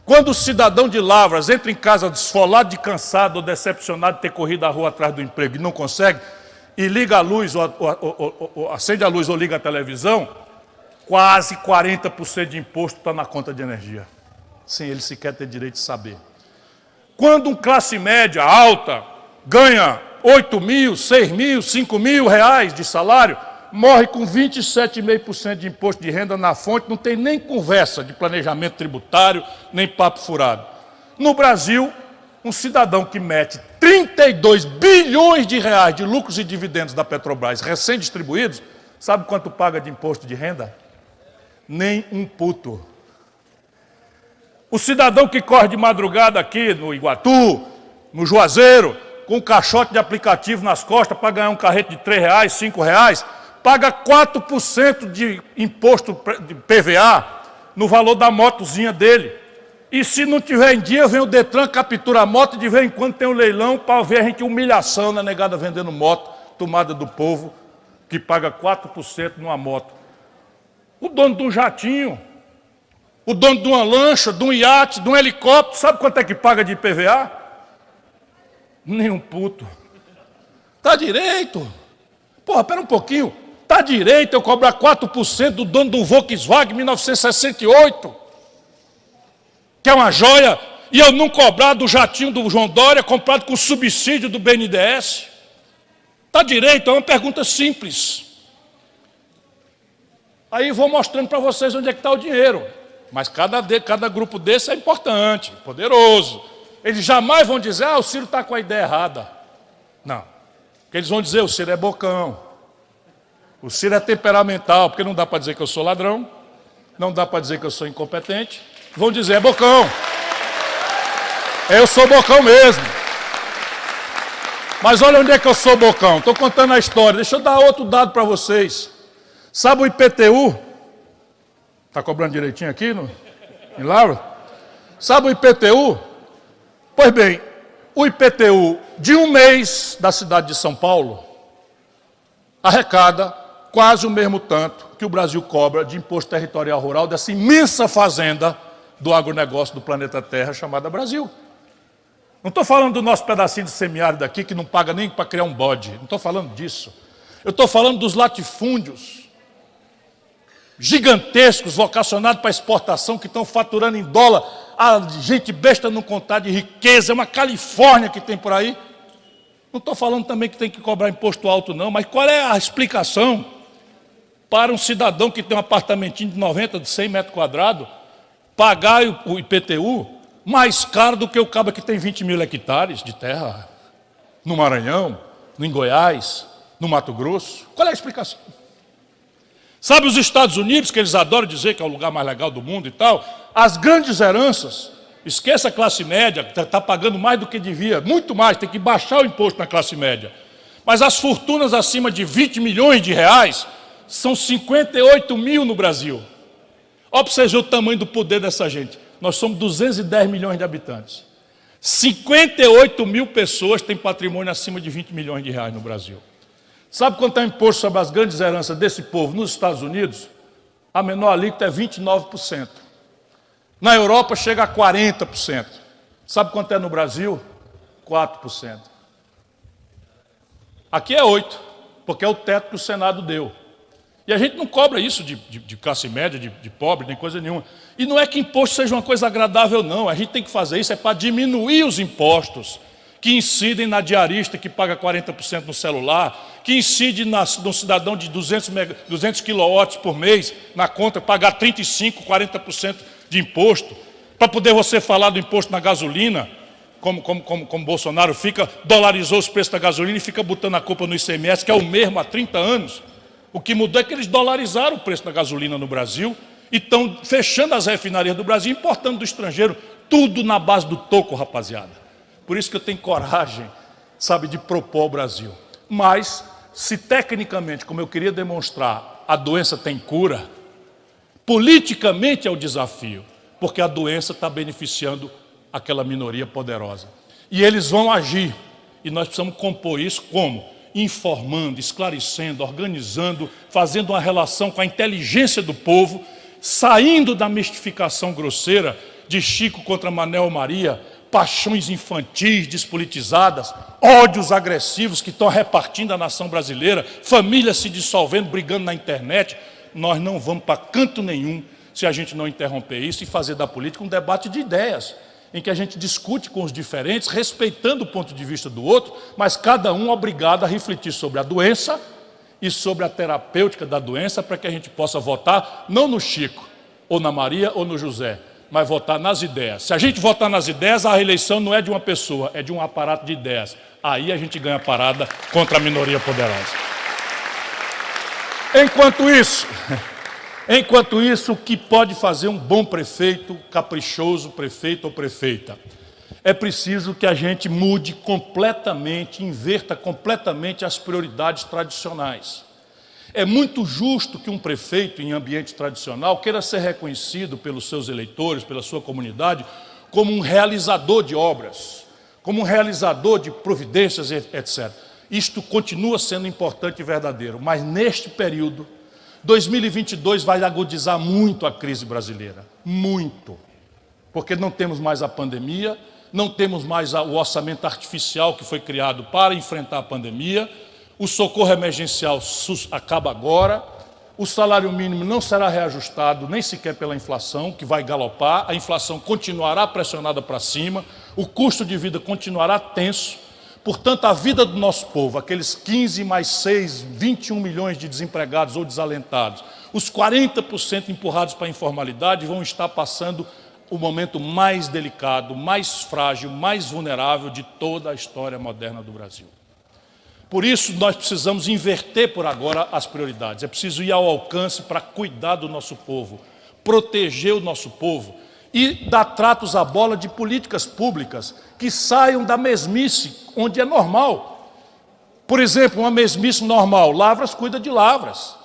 Quando o cidadão de Lavras entra em casa desfolado de cansado ou decepcionado de ter corrido a rua atrás do emprego e não consegue, e liga a luz, ou acende a luz ou liga a televisão, quase 40% de imposto está na conta de energia, sem ele sequer ter direito de saber. Quando um classe média alta ganha 8 mil, 6 mil, 5 mil reais de salário, morre com 27,5% de imposto de renda na fonte, não tem nem conversa de planejamento tributário, nem papo furado. No Brasil, um cidadão que mete 32 bilhões de reais de lucros e dividendos da Petrobras recém-distribuídos, sabe quanto paga de imposto de renda? Nem um puto. O cidadão que corre de madrugada aqui no Iguatu, no Juazeiro, com um caixote de aplicativo nas costas para ganhar um carrete de R$3, R$5, paga 4% de imposto de PVA no valor da motozinha dele. E se não tiver em dia, vem o Detran, captura a moto e de vez em quando tem um leilão para ver a gente humilhação na negada vendendo moto, tomada do povo, que paga 4% numa moto. O dono de um jatinho, o dono de uma lancha, de um iate, de um helicóptero, sabe quanto é que paga de IPVA? Nenhum puto. Tá direito. Porra, pera um pouquinho. Tá direito eu cobrar 4% do dono do Volkswagen 1968, que é uma joia, e eu não cobrar do jatinho do João Dória, comprado com subsídio do BNDES? Tá direito? É uma pergunta simples. Aí vou mostrando para vocês onde é que está o dinheiro. Mas cada grupo desse é importante, poderoso. Eles jamais vão dizer, o Ciro está com a ideia errada. Não. Porque eles vão dizer, o Ciro é bocão. O Ciro é temperamental, porque não dá para dizer que eu sou ladrão, não dá para dizer que eu sou incompetente. Vão dizer, é bocão. Eu sou bocão mesmo. Mas olha onde é que eu sou bocão. Estou contando a história. Deixa eu dar outro dado para vocês. Sabe o IPTU? Está cobrando direitinho aqui em Laura? Sabe o IPTU? Pois bem, o IPTU de um mês da cidade de São Paulo arrecada quase o mesmo tanto que o Brasil cobra de imposto territorial rural dessa imensa fazenda do agronegócio do planeta Terra chamada Brasil. Não estou falando do nosso pedacinho de semiárido aqui que não paga nem para criar um bode. Não estou falando disso. Eu estou falando dos latifúndios gigantescos, vocacionados para exportação, que estão faturando em dólar. A gente besta não contar de riqueza, é uma Califórnia que tem por aí. Não estou falando também que tem que cobrar imposto alto, não, mas qual é a explicação para um cidadão que tem um apartamentinho de 90, de 100 metros quadrados, pagar o IPTU mais caro do que o cabo que tem 20 mil hectares de terra, no Maranhão, em Goiás, no Mato Grosso? Qual é a explicação? Sabe os Estados Unidos, que eles adoram dizer que é o lugar mais legal do mundo e tal, as grandes heranças, esqueça a classe média, que está pagando mais do que devia, muito mais, tem que baixar o imposto na classe média. Mas as fortunas acima de 20 milhões de reais são 58 mil no Brasil. Olha para vocês verem o tamanho do poder dessa gente. Nós somos 210 milhões de habitantes. 58 mil pessoas têm patrimônio acima de 20 milhões de reais no Brasil. Sabe quanto é o imposto sobre as grandes heranças desse povo nos Estados Unidos? A menor alíquota é 29%. Na Europa chega a 40%. Sabe quanto é no Brasil? 4%. Aqui é 8%, porque é o teto que o Senado deu. E a gente não cobra isso de classe média, de pobre, nem coisa nenhuma. E não é que imposto seja uma coisa agradável, não. A gente tem que fazer isso para diminuir os impostos que incidem na diarista que paga 40% no celular, que incide no cidadão de 200 quilowatts por mês na conta, pagar 35%, 40% de imposto, para poder você falar do imposto na gasolina, como Bolsonaro dolarizou os preços da gasolina e fica botando a culpa no ICMS, que é o mesmo há 30 anos. O que mudou é que eles dolarizaram o preço da gasolina no Brasil e estão fechando as refinarias do Brasil, importando do estrangeiro, tudo na base do toco, rapaziada. Por isso que eu tenho coragem, sabe, de propor ao Brasil. Mas, se tecnicamente, como eu queria demonstrar, a doença tem cura, politicamente é o desafio, porque a doença está beneficiando aquela minoria poderosa. E eles vão agir, e nós precisamos compor isso como? Informando, esclarecendo, organizando, fazendo uma relação com a inteligência do povo, saindo da mistificação grosseira de Chico contra Manel Maria, paixões infantis despolitizadas, ódios agressivos que estão repartindo a nação brasileira, famílias se dissolvendo, brigando na internet. Nós não vamos para canto nenhum se a gente não interromper isso e fazer da política um debate de ideias, em que a gente discute com os diferentes, respeitando o ponto de vista do outro, mas cada um obrigado a refletir sobre a doença e sobre a terapêutica da doença, para que a gente possa votar não no Chico, ou na Maria, ou no José, mas votar nas ideias. Se a gente votar nas ideias, a reeleição não é de uma pessoa, é de um aparato de ideias. Aí a gente ganha parada contra a minoria poderosa. Enquanto isso, Enquanto isso, o que pode fazer um bom prefeito, caprichoso prefeito ou prefeita? É preciso que a gente mude completamente, inverta completamente as prioridades tradicionais. É muito justo que um prefeito em ambiente tradicional queira ser reconhecido pelos seus eleitores, pela sua comunidade, como um realizador de obras, como um realizador de providências, etc. Isto continua sendo importante e verdadeiro, mas neste período, 2022 vai agudizar muito a crise brasileira, muito, porque não temos mais a pandemia, não temos mais o orçamento artificial que foi criado para enfrentar a pandemia, o socorro emergencial acaba agora, o salário mínimo não será reajustado nem sequer pela inflação, que vai galopar, a inflação continuará pressionada para cima, o custo de vida continuará tenso. Portanto, a vida do nosso povo, aqueles 15 mais 6, 21 milhões de desempregados ou desalentados, os 40% empurrados para a informalidade vão estar passando o momento mais delicado, mais frágil, mais vulnerável de toda a história moderna do Brasil. Por isso, nós precisamos inverter por agora as prioridades. É preciso ir ao alcance para cuidar do nosso povo, proteger o nosso povo e dar tratos à bola de políticas públicas que saiam da mesmice, onde é normal. Por exemplo, uma mesmice normal, Lavras cuida de Lavras,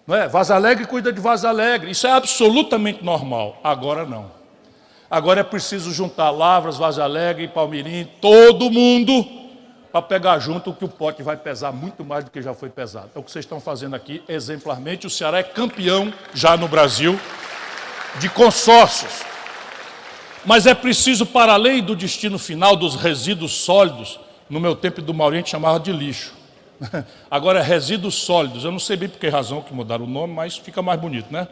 não é? Vaza Alegre cuida de Vaza Alegre, isso é absolutamente normal. Agora não. Agora é preciso juntar Lavras, Vaza Alegre, Palmirim, todo mundo, para pegar junto, que o pote vai pesar muito mais do que já foi pesado. É o que vocês estão fazendo aqui exemplarmente. O Ceará é campeão já no Brasil de consórcios. Mas é preciso, para além do destino final dos resíduos sólidos, no meu tempo do Maurinho a gente chamava de lixo. Agora é resíduos sólidos. Eu não sei bem por que razão que mudaram o nome, mas fica mais bonito, né?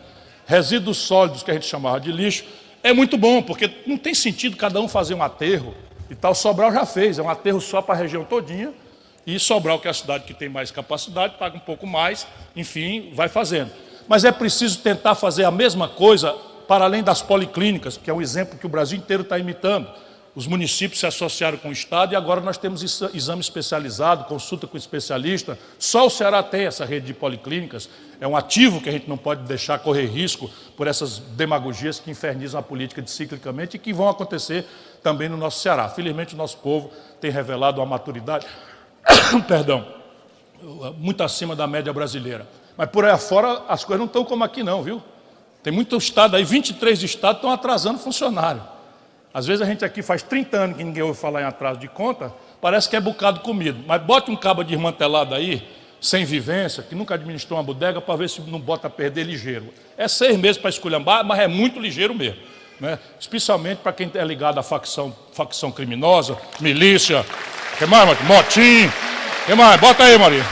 Resíduos sólidos, que a gente chamava de lixo, é muito bom, porque não tem sentido cada um fazer um aterro e tal. Sobral já fez, é um aterro só para a região todinha, e Sobral, que é a cidade que tem mais capacidade, paga um pouco mais, enfim, vai fazendo. Mas é preciso tentar fazer a mesma coisa para além das policlínicas, que é um exemplo que o Brasil inteiro está imitando. Os municípios se associaram com o Estado e agora nós temos exame especializado, consulta com especialista. Só o Ceará tem essa rede de policlínicas. É um ativo que a gente não pode deixar correr risco por essas demagogias que infernizam a política ciclicamente e que vão acontecer também no nosso Ceará. Felizmente o nosso povo tem revelado uma maturidade, perdão, muito acima da média brasileira. Mas por aí afora as coisas não estão como aqui não, viu? Tem muito estado aí, 23 estados estão atrasando funcionário. Às vezes a gente aqui faz 30 anos que ninguém ouve falar em atraso de conta, parece que é bocado comido. Mas bote um cabo desmantelado aí, sem vivência, que nunca administrou uma bodega, para ver se não bota a perder ligeiro. É 6 meses para esculhambar, mas é muito ligeiro mesmo, né? Especialmente para quem é ligado à facção criminosa, milícia, que mais, Maria? Motim, que mais? Bota aí, Maria.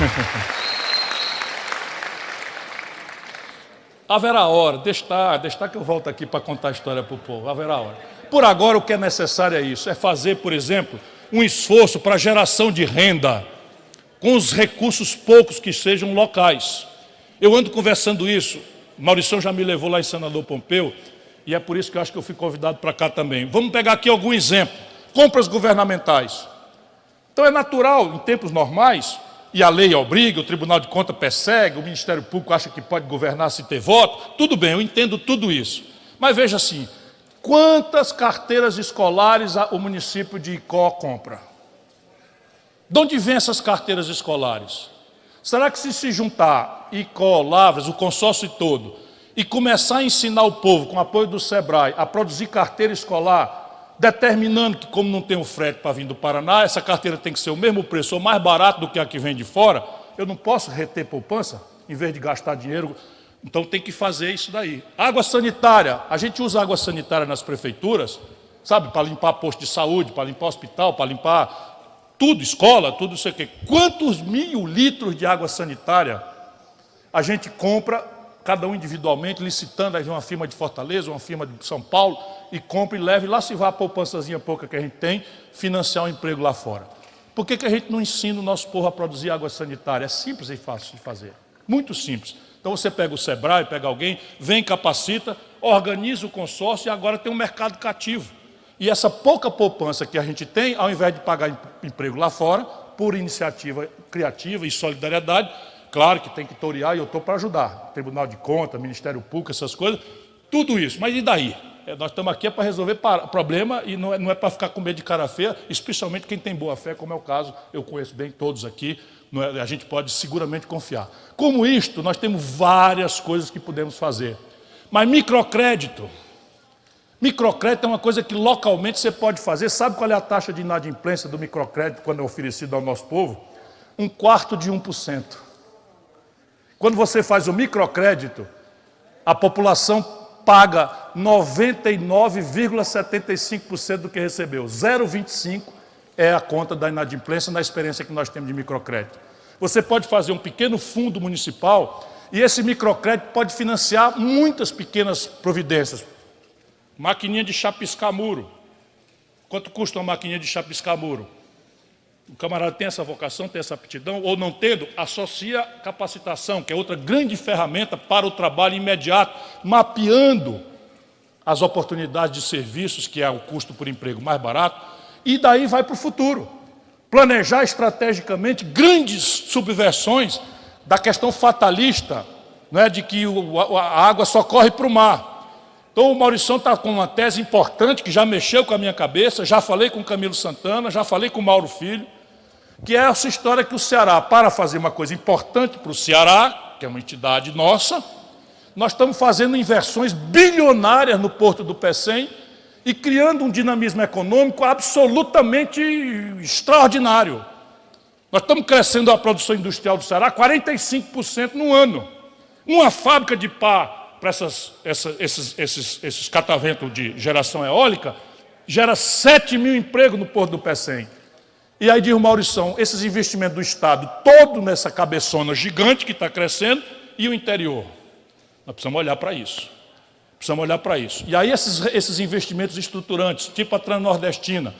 Haverá hora, deixa que eu volto aqui para contar a história para o povo, haverá hora. Por agora, o que é necessário é isso, é fazer, por exemplo, um esforço para a geração de renda, com os recursos poucos que sejam locais. Eu ando conversando isso, Maurição já me levou lá em Senador Pompeu, e é por isso que eu acho que eu fui convidado para cá também. Vamos pegar aqui algum exemplo, compras governamentais. Então é natural, em tempos normais, e a lei obriga, o Tribunal de Contas persegue, o Ministério Público acha que pode governar se ter voto, tudo bem, eu entendo tudo isso. Mas veja assim, quantas carteiras escolares o município de Icó compra? De onde vêm essas carteiras escolares? Será que se juntar Icó, Lavras, o consórcio todo, e começar a ensinar o povo, com o apoio do SEBRAE, a produzir carteira escolar, determinando que, como não tem o frete para vir do Paraná, essa carteira tem que ser o mesmo preço ou mais barato do que a que vem de fora, eu não posso reter poupança, em vez de gastar dinheiro. Então tem que fazer isso daí. Água sanitária, a gente usa água sanitária nas prefeituras, sabe, para limpar posto de saúde, para limpar hospital, para limpar tudo, escola, tudo isso aqui. Quantos 1.000 litros de água sanitária a gente compra, cada um individualmente, licitando, aí vem uma firma de Fortaleza, uma firma de São Paulo, e compra e leva, e lá se vai a poupançazinha pouca que a gente tem, financiar um emprego lá fora. Por que a gente não ensina o nosso povo a produzir água sanitária? É simples e fácil de fazer, muito simples. Então você pega o SEBRAE, pega alguém, vem, capacita, organiza o consórcio e agora tem um mercado cativo. E essa pouca poupança que a gente tem, ao invés de pagar emprego lá fora, por iniciativa criativa e solidariedade, claro que tem que torear e eu estou para ajudar. Tribunal de Contas, Ministério Público, essas coisas, tudo isso. Mas e daí? Nós estamos aqui para resolver problema e não é para ficar com medo de cara feia, especialmente quem tem boa fé, como é o caso, eu conheço bem todos aqui, a gente pode seguramente confiar. Como isto, nós temos várias coisas que podemos fazer. Mas microcrédito é uma coisa que localmente você pode fazer. Sabe qual é a taxa de inadimplência do microcrédito quando é oferecido ao nosso povo? 1/4%. Quando você faz o microcrédito, a população paga 99,75% do que recebeu. 0,25% é a conta da inadimplência na experiência que nós temos de microcrédito. Você pode fazer um pequeno fundo municipal e esse microcrédito pode financiar muitas pequenas providências. Maquininha de chapiscar muro. Quanto custa uma maquininha de chapiscar muro? O camarada tem essa vocação, tem essa aptidão, ou não tendo, associa capacitação, que é outra grande ferramenta para o trabalho imediato, mapeando as oportunidades de serviços, que é o custo por emprego mais barato, e daí vai para o futuro. Planejar estrategicamente grandes subversões da questão fatalista, né, de que a água só corre para o mar. Então o Maurição está com uma tese importante, que já mexeu com a minha cabeça, já falei com o Camilo Santana, já falei com o Mauro Filho, que é essa história que o Ceará, para fazer uma coisa importante para o Ceará, que é uma entidade nossa, nós estamos fazendo inversões bilionárias no Porto do Pecém e criando um dinamismo econômico absolutamente extraordinário. Nós estamos crescendo a produção industrial do Ceará 45% no ano. Uma fábrica de pá para esses cataventos de geração eólica gera 7 mil empregos no Porto do Pecém. E aí diz o Maurição, esses investimentos do Estado, todo nessa cabeçona gigante que está crescendo, e o interior. Nós precisamos olhar para isso. Precisamos olhar para isso. E aí esses investimentos estruturantes, tipo a Transnordestina,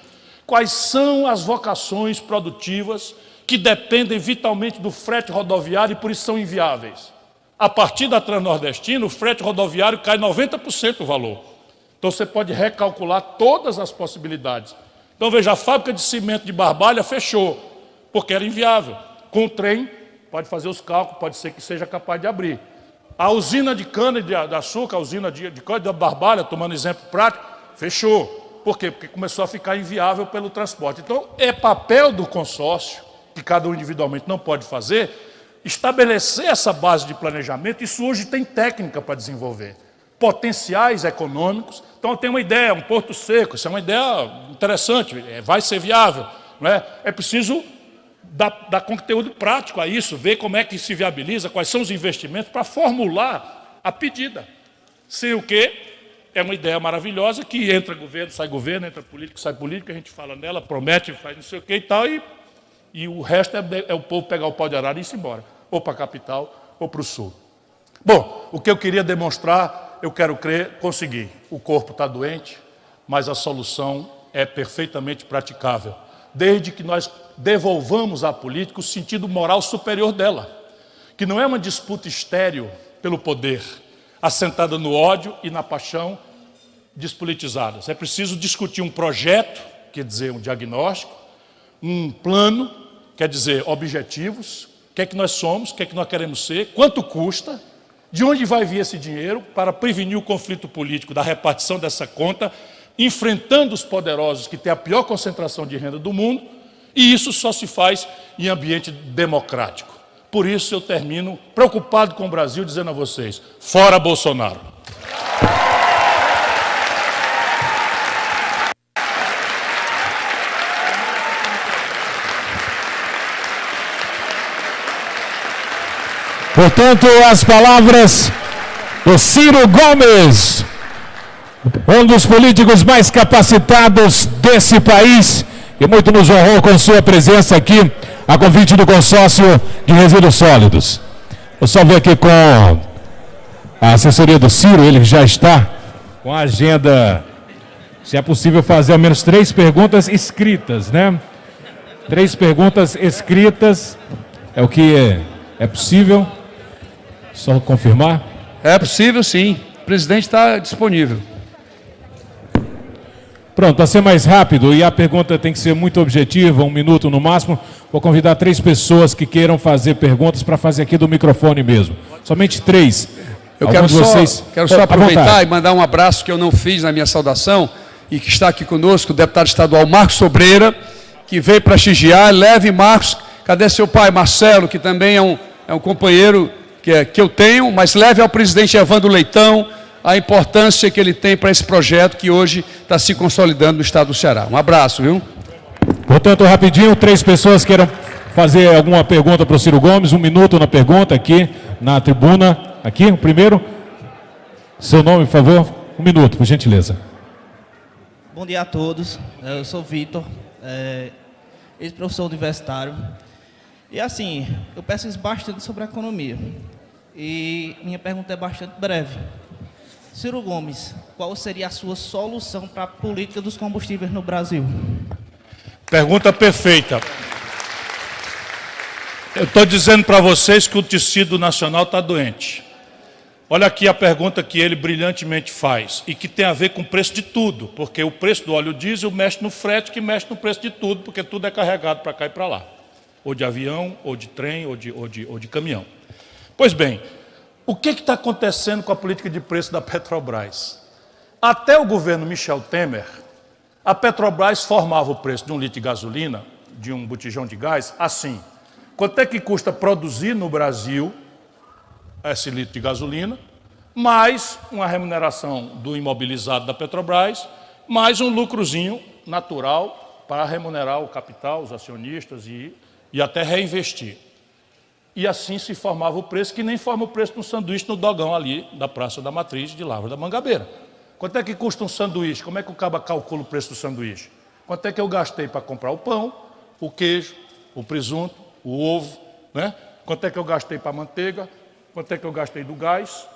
quais são as vocações produtivas que dependem vitalmente do frete rodoviário e por isso são inviáveis? A partir da Transnordestina, o frete rodoviário cai 90% o valor. Então você pode recalcular todas as possibilidades. Então, veja, a fábrica de cimento de Barbalha fechou, porque era inviável. Com o trem, pode fazer os cálculos, pode ser que seja capaz de abrir. A usina de cana-de-açúcar, a usina de cana de Barbalha, tomando exemplo prático, fechou. Por quê? Porque começou a ficar inviável pelo transporte. Então, é papel do consórcio, que cada um individualmente não pode fazer, estabelecer essa base de planejamento. Isso hoje tem técnica para desenvolver. Potenciais econômicos. Então, eu tenho uma ideia, um porto seco, isso é uma ideia interessante, vai ser viável. Não é? É preciso dar conteúdo prático a isso, ver como é que se viabiliza, quais são os investimentos, para formular a pedida. Sem o quê? É uma ideia maravilhosa que entra governo, entra político, sai político, a gente fala nela, promete, faz não sei o quê e tal, e o resto é o povo pegar o pau de arara e ir embora, ou para a capital ou para o sul. Bom, o que eu queria demonstrar, eu quero crer, consegui. O corpo está doente, mas a solução é perfeitamente praticável, desde que nós devolvamos à política o sentido moral superior dela, que não é uma disputa estéril pelo poder, assentada no ódio e na paixão despolitizadas. É preciso discutir um projeto, quer dizer, um diagnóstico, um plano, quer dizer, objetivos, o que é que nós somos, o que é que nós queremos ser, quanto custa, de onde vai vir esse dinheiro para prevenir o conflito político da repartição dessa conta, enfrentando os poderosos que têm a pior concentração de renda do mundo, e isso só se faz em ambiente democrático. Por isso eu termino preocupado com o Brasil, dizendo a vocês, fora Bolsonaro. Portanto, as palavras do Ciro Gomes, um dos políticos mais capacitados desse país, que muito nos honrou com sua presença aqui, a convite do consórcio de resíduos sólidos. Eu só ver aqui com a assessoria do Ciro, ele já está com a agenda, se é possível fazer ao menos 3 perguntas escritas, né? 3 perguntas escritas, é o que é possível. Só confirmar? É possível, sim. O presidente está disponível. Pronto, para ser mais rápido, e a pergunta tem que ser muito objetiva, 1 minuto no máximo, Vou convidar 3 pessoas que queiram fazer perguntas para fazer aqui do microfone mesmo. Somente 3. Eu quero só aproveitar e mandar um abraço que eu não fiz na minha saudação e que está aqui conosco, o deputado estadual Marcos Sobreira, que veio prestigiar. Leve, Marcos, cadê seu pai, Marcelo, que também é um companheiro que eu tenho, mas leve ao presidente Evandro Leitão a importância que ele tem para esse projeto que hoje está se consolidando no estado do Ceará. Um abraço, viu? Portanto, rapidinho, 3 pessoas queiram fazer alguma pergunta para o Ciro Gomes. 1 minuto na pergunta aqui na tribuna. Aqui, o primeiro. Seu nome, por favor. 1 minuto, por gentileza. Bom dia a todos. Eu sou Vitor, ex-professor universitário. E assim, eu pesquiso bastante sobre a economia. E minha pergunta é bastante breve. Ciro Gomes, qual seria a sua solução para a política dos combustíveis no Brasil? Pergunta perfeita. Eu estou dizendo para vocês que o tecido nacional está doente. Olha aqui a pergunta que ele brilhantemente faz e que tem a ver com o preço de tudo, porque o preço do óleo diesel mexe no frete, que mexe no preço de tudo, porque tudo é carregado para cá e para lá, ou de avião, ou de trem, ou de caminhão. Pois bem, o que está acontecendo com a política de preço da Petrobras? Até o governo Michel Temer, a Petrobras formava o preço de 1 litro de gasolina, de um botijão de gás, assim. Quanto é que custa produzir no Brasil esse litro de gasolina, mais uma remuneração do imobilizado da Petrobras, mais um lucrozinho natural para remunerar o capital, os acionistas e até reinvestir. E assim se formava o preço, que nem forma o preço de um sanduíche no dogão ali da Praça da Matriz de Lavra da Mangabeira. Quanto é que custa um sanduíche? Como é que o caba calcula o preço do sanduíche? Quanto é que eu gastei para comprar o pão, o queijo, o presunto, o ovo, né? Quanto é que eu gastei para a manteiga? Quanto é que eu gastei do gás?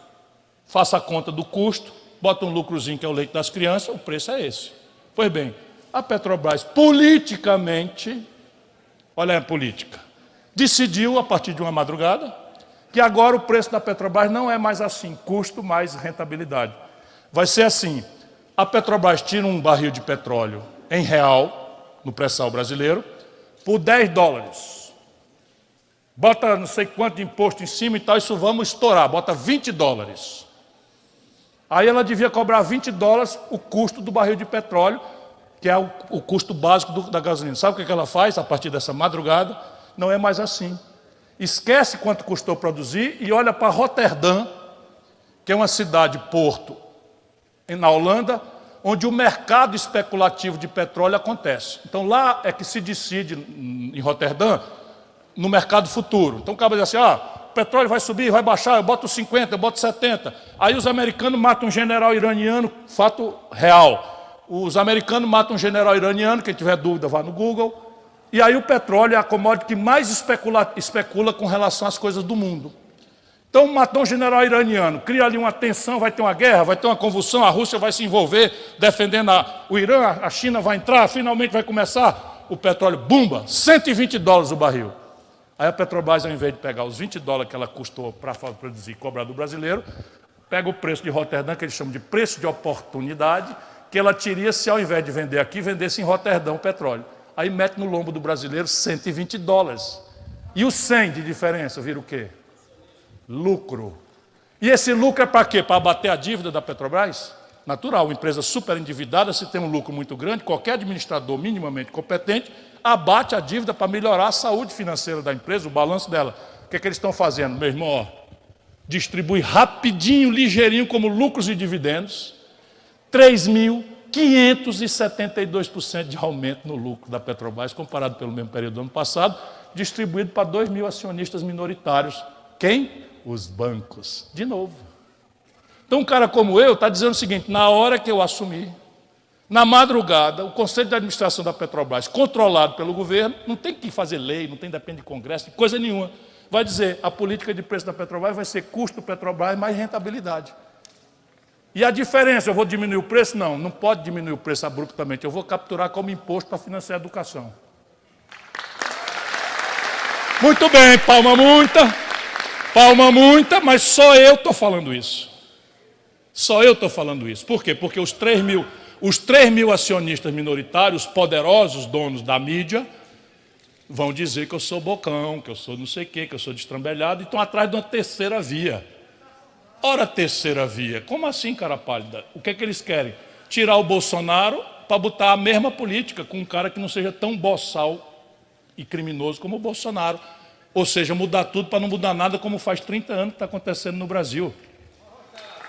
Faça a conta do custo, bota um lucrozinho que é o leite das crianças, o preço é esse. Pois bem, a Petrobras politicamente, olha a política, decidiu a partir de uma madrugada que agora o preço da Petrobras não é mais assim, custo mais rentabilidade. Vai ser assim, a Petrobras tira um barril de petróleo em real, no pré-sal brasileiro, por $10. Bota não sei quanto de imposto em cima e tal, isso vamos estourar, bota $20. Aí ela devia cobrar $20 o custo do barril de petróleo, que é o custo básico da gasolina. Sabe o que ela faz a partir dessa madrugada? Não é mais assim. Esquece quanto custou produzir e olha para Roterdã, que é uma cidade-porto na Holanda, onde o mercado especulativo de petróleo acontece. Então lá é que se decide, em Roterdã, no mercado futuro. Então o cara diz assim, o petróleo vai subir, vai baixar, eu boto 50, eu boto 70. Aí os americanos matam um general iraniano, fato real. Os americanos matam um general iraniano, quem tiver dúvida vá no Google. E aí o petróleo é a commodity que mais especula com relação às coisas do mundo. Então matou um general iraniano, cria ali uma tensão, vai ter uma guerra, vai ter uma convulsão, a Rússia vai se envolver defendendo o Irã, a China vai entrar, finalmente vai começar, o petróleo, bumba, $120 o barril. Aí a Petrobras, ao invés de pegar os $20 que ela custou para produzir e cobrar do brasileiro, pega o preço de Roterdã, que eles chamam de preço de oportunidade, que ela teria se ao invés de vender aqui, vendesse em Roterdã o petróleo. Aí mete no lombo do brasileiro $120. E o 100 de diferença vira o quê? Lucro. E esse lucro é para quê? Para abater a dívida da Petrobras? Natural, uma empresa super endividada, se tem um lucro muito grande, qualquer administrador minimamente competente abate a dívida para melhorar a saúde financeira da empresa, o balanço dela. O que é que eles estão fazendo? Meu irmão, distribui rapidinho, ligeirinho, como lucros e dividendos, 3.572% de aumento no lucro da Petrobras, comparado pelo mesmo período do ano passado, distribuído para 2.000 acionistas minoritários. Quem? Os bancos. De novo. Então um cara como eu está dizendo o seguinte, na hora que eu assumir, na madrugada, o Conselho de Administração da Petrobras, controlado pelo governo, não tem que fazer lei, não tem depende de Congresso, coisa nenhuma. Vai dizer, a política de preço da Petrobras vai ser custo Petrobras mais rentabilidade. E a diferença, eu vou diminuir o preço? Não, não pode diminuir o preço abruptamente, eu vou capturar como imposto para financiar a educação. Muito bem, palma muita, mas só eu estou falando isso. Só eu estou falando isso. Por quê? Porque os 3.000 acionistas minoritários, poderosos donos da mídia, vão dizer que eu sou bocão, que eu sou não sei o quê, que eu sou destrambelhado, e estão atrás de uma terceira via. Ora, terceira via, como assim, cara pálida? O que é que eles querem? Tirar o Bolsonaro para botar a mesma política com um cara que não seja tão boçal e criminoso como o Bolsonaro. Ou seja, mudar tudo para não mudar nada, como faz 30 anos que está acontecendo no Brasil.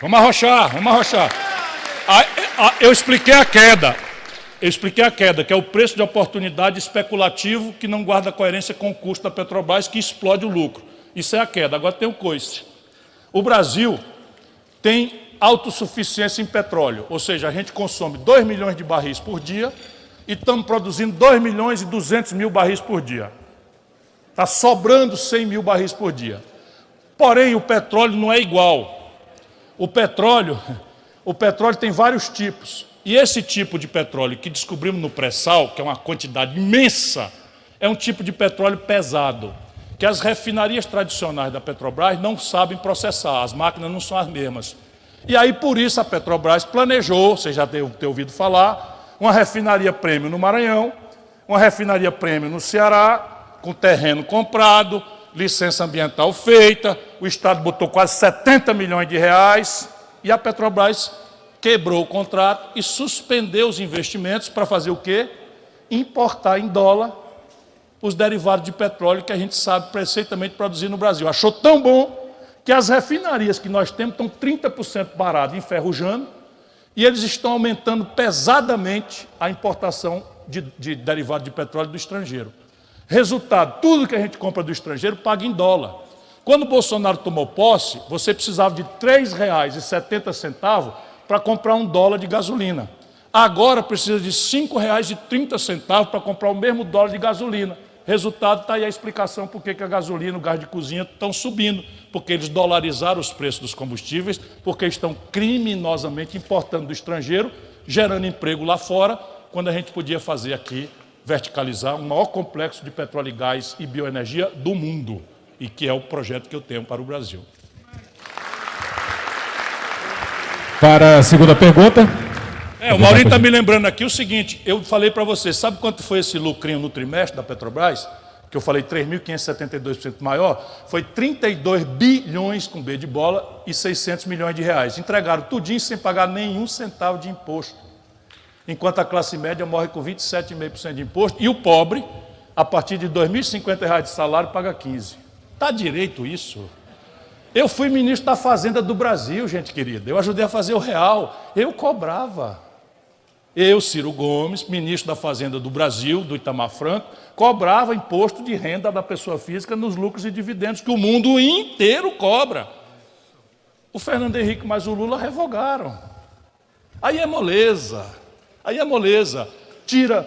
Vamos arrochar, vamos arrochar. Eu expliquei a queda. Eu expliquei a queda, que é o preço de oportunidade especulativo que não guarda coerência com o custo da Petrobras, que explode o lucro. Isso é a queda. Agora tem o coice. O Brasil tem autossuficiência em petróleo, ou seja, a gente consome 2 milhões de barris por dia e estamos produzindo 2 milhões e 200 mil barris por dia. Está sobrando 100 mil barris por dia. Porém, o petróleo não é igual. O petróleo tem vários tipos. E esse tipo de petróleo que descobrimos no pré-sal, que é uma quantidade imensa, é um tipo de petróleo pesado, que as refinarias tradicionais da Petrobras não sabem processar, as máquinas não são as mesmas. E aí, por isso, a Petrobras planejou, você já deve ter ouvido falar, uma refinaria prêmio no Maranhão, uma refinaria prêmio no Ceará, com terreno comprado, licença ambiental feita, o Estado botou quase 70 milhões de reais, e a Petrobras quebrou o contrato e suspendeu os investimentos para fazer o quê? Importar em dólar os derivados de petróleo que a gente sabe perfeitamente produzir no Brasil. Achou tão bom que as refinarias que nós temos estão 30% paradas, enferrujando, e eles estão aumentando pesadamente a importação de derivados de petróleo do estrangeiro. Resultado, tudo que a gente compra do estrangeiro paga em dólar. Quando o Bolsonaro tomou posse, você precisava de R$ 3,70 para comprar $1 de gasolina. Agora precisa de R$ 5,30 para comprar o mesmo dólar de gasolina. Resultado, está aí a explicação por que a gasolina e o gás de cozinha estão subindo, porque eles dolarizaram os preços dos combustíveis, porque estão criminosamente importando do estrangeiro, gerando emprego lá fora, quando a gente podia fazer aqui, verticalizar o maior complexo de petróleo e gás e bioenergia do mundo, e que é o projeto que eu tenho para o Brasil. Para a segunda pergunta. O Maurinho está me lembrando aqui o seguinte, eu falei para você, sabe quanto foi esse lucrinho no trimestre da Petrobras? Que eu falei 3.572% maior, foi 32 bilhões com B de bola e 600 milhões de reais. Entregaram tudinho sem pagar nenhum centavo de imposto. Enquanto a classe média morre com 27,5% de imposto e o pobre, a partir de R$ 2.050 de salário, paga 15%. Está direito isso? Eu fui ministro da Fazenda do Brasil, gente querida. Eu ajudei a fazer o real. Eu cobrava. Eu, Ciro Gomes, ministro da Fazenda do Brasil, do Itamar Franco, cobrava imposto de renda da pessoa física nos lucros e dividendos que o mundo inteiro cobra. O Fernando Henrique mais o Lula revogaram. Aí é moleza. Aí é moleza. Tira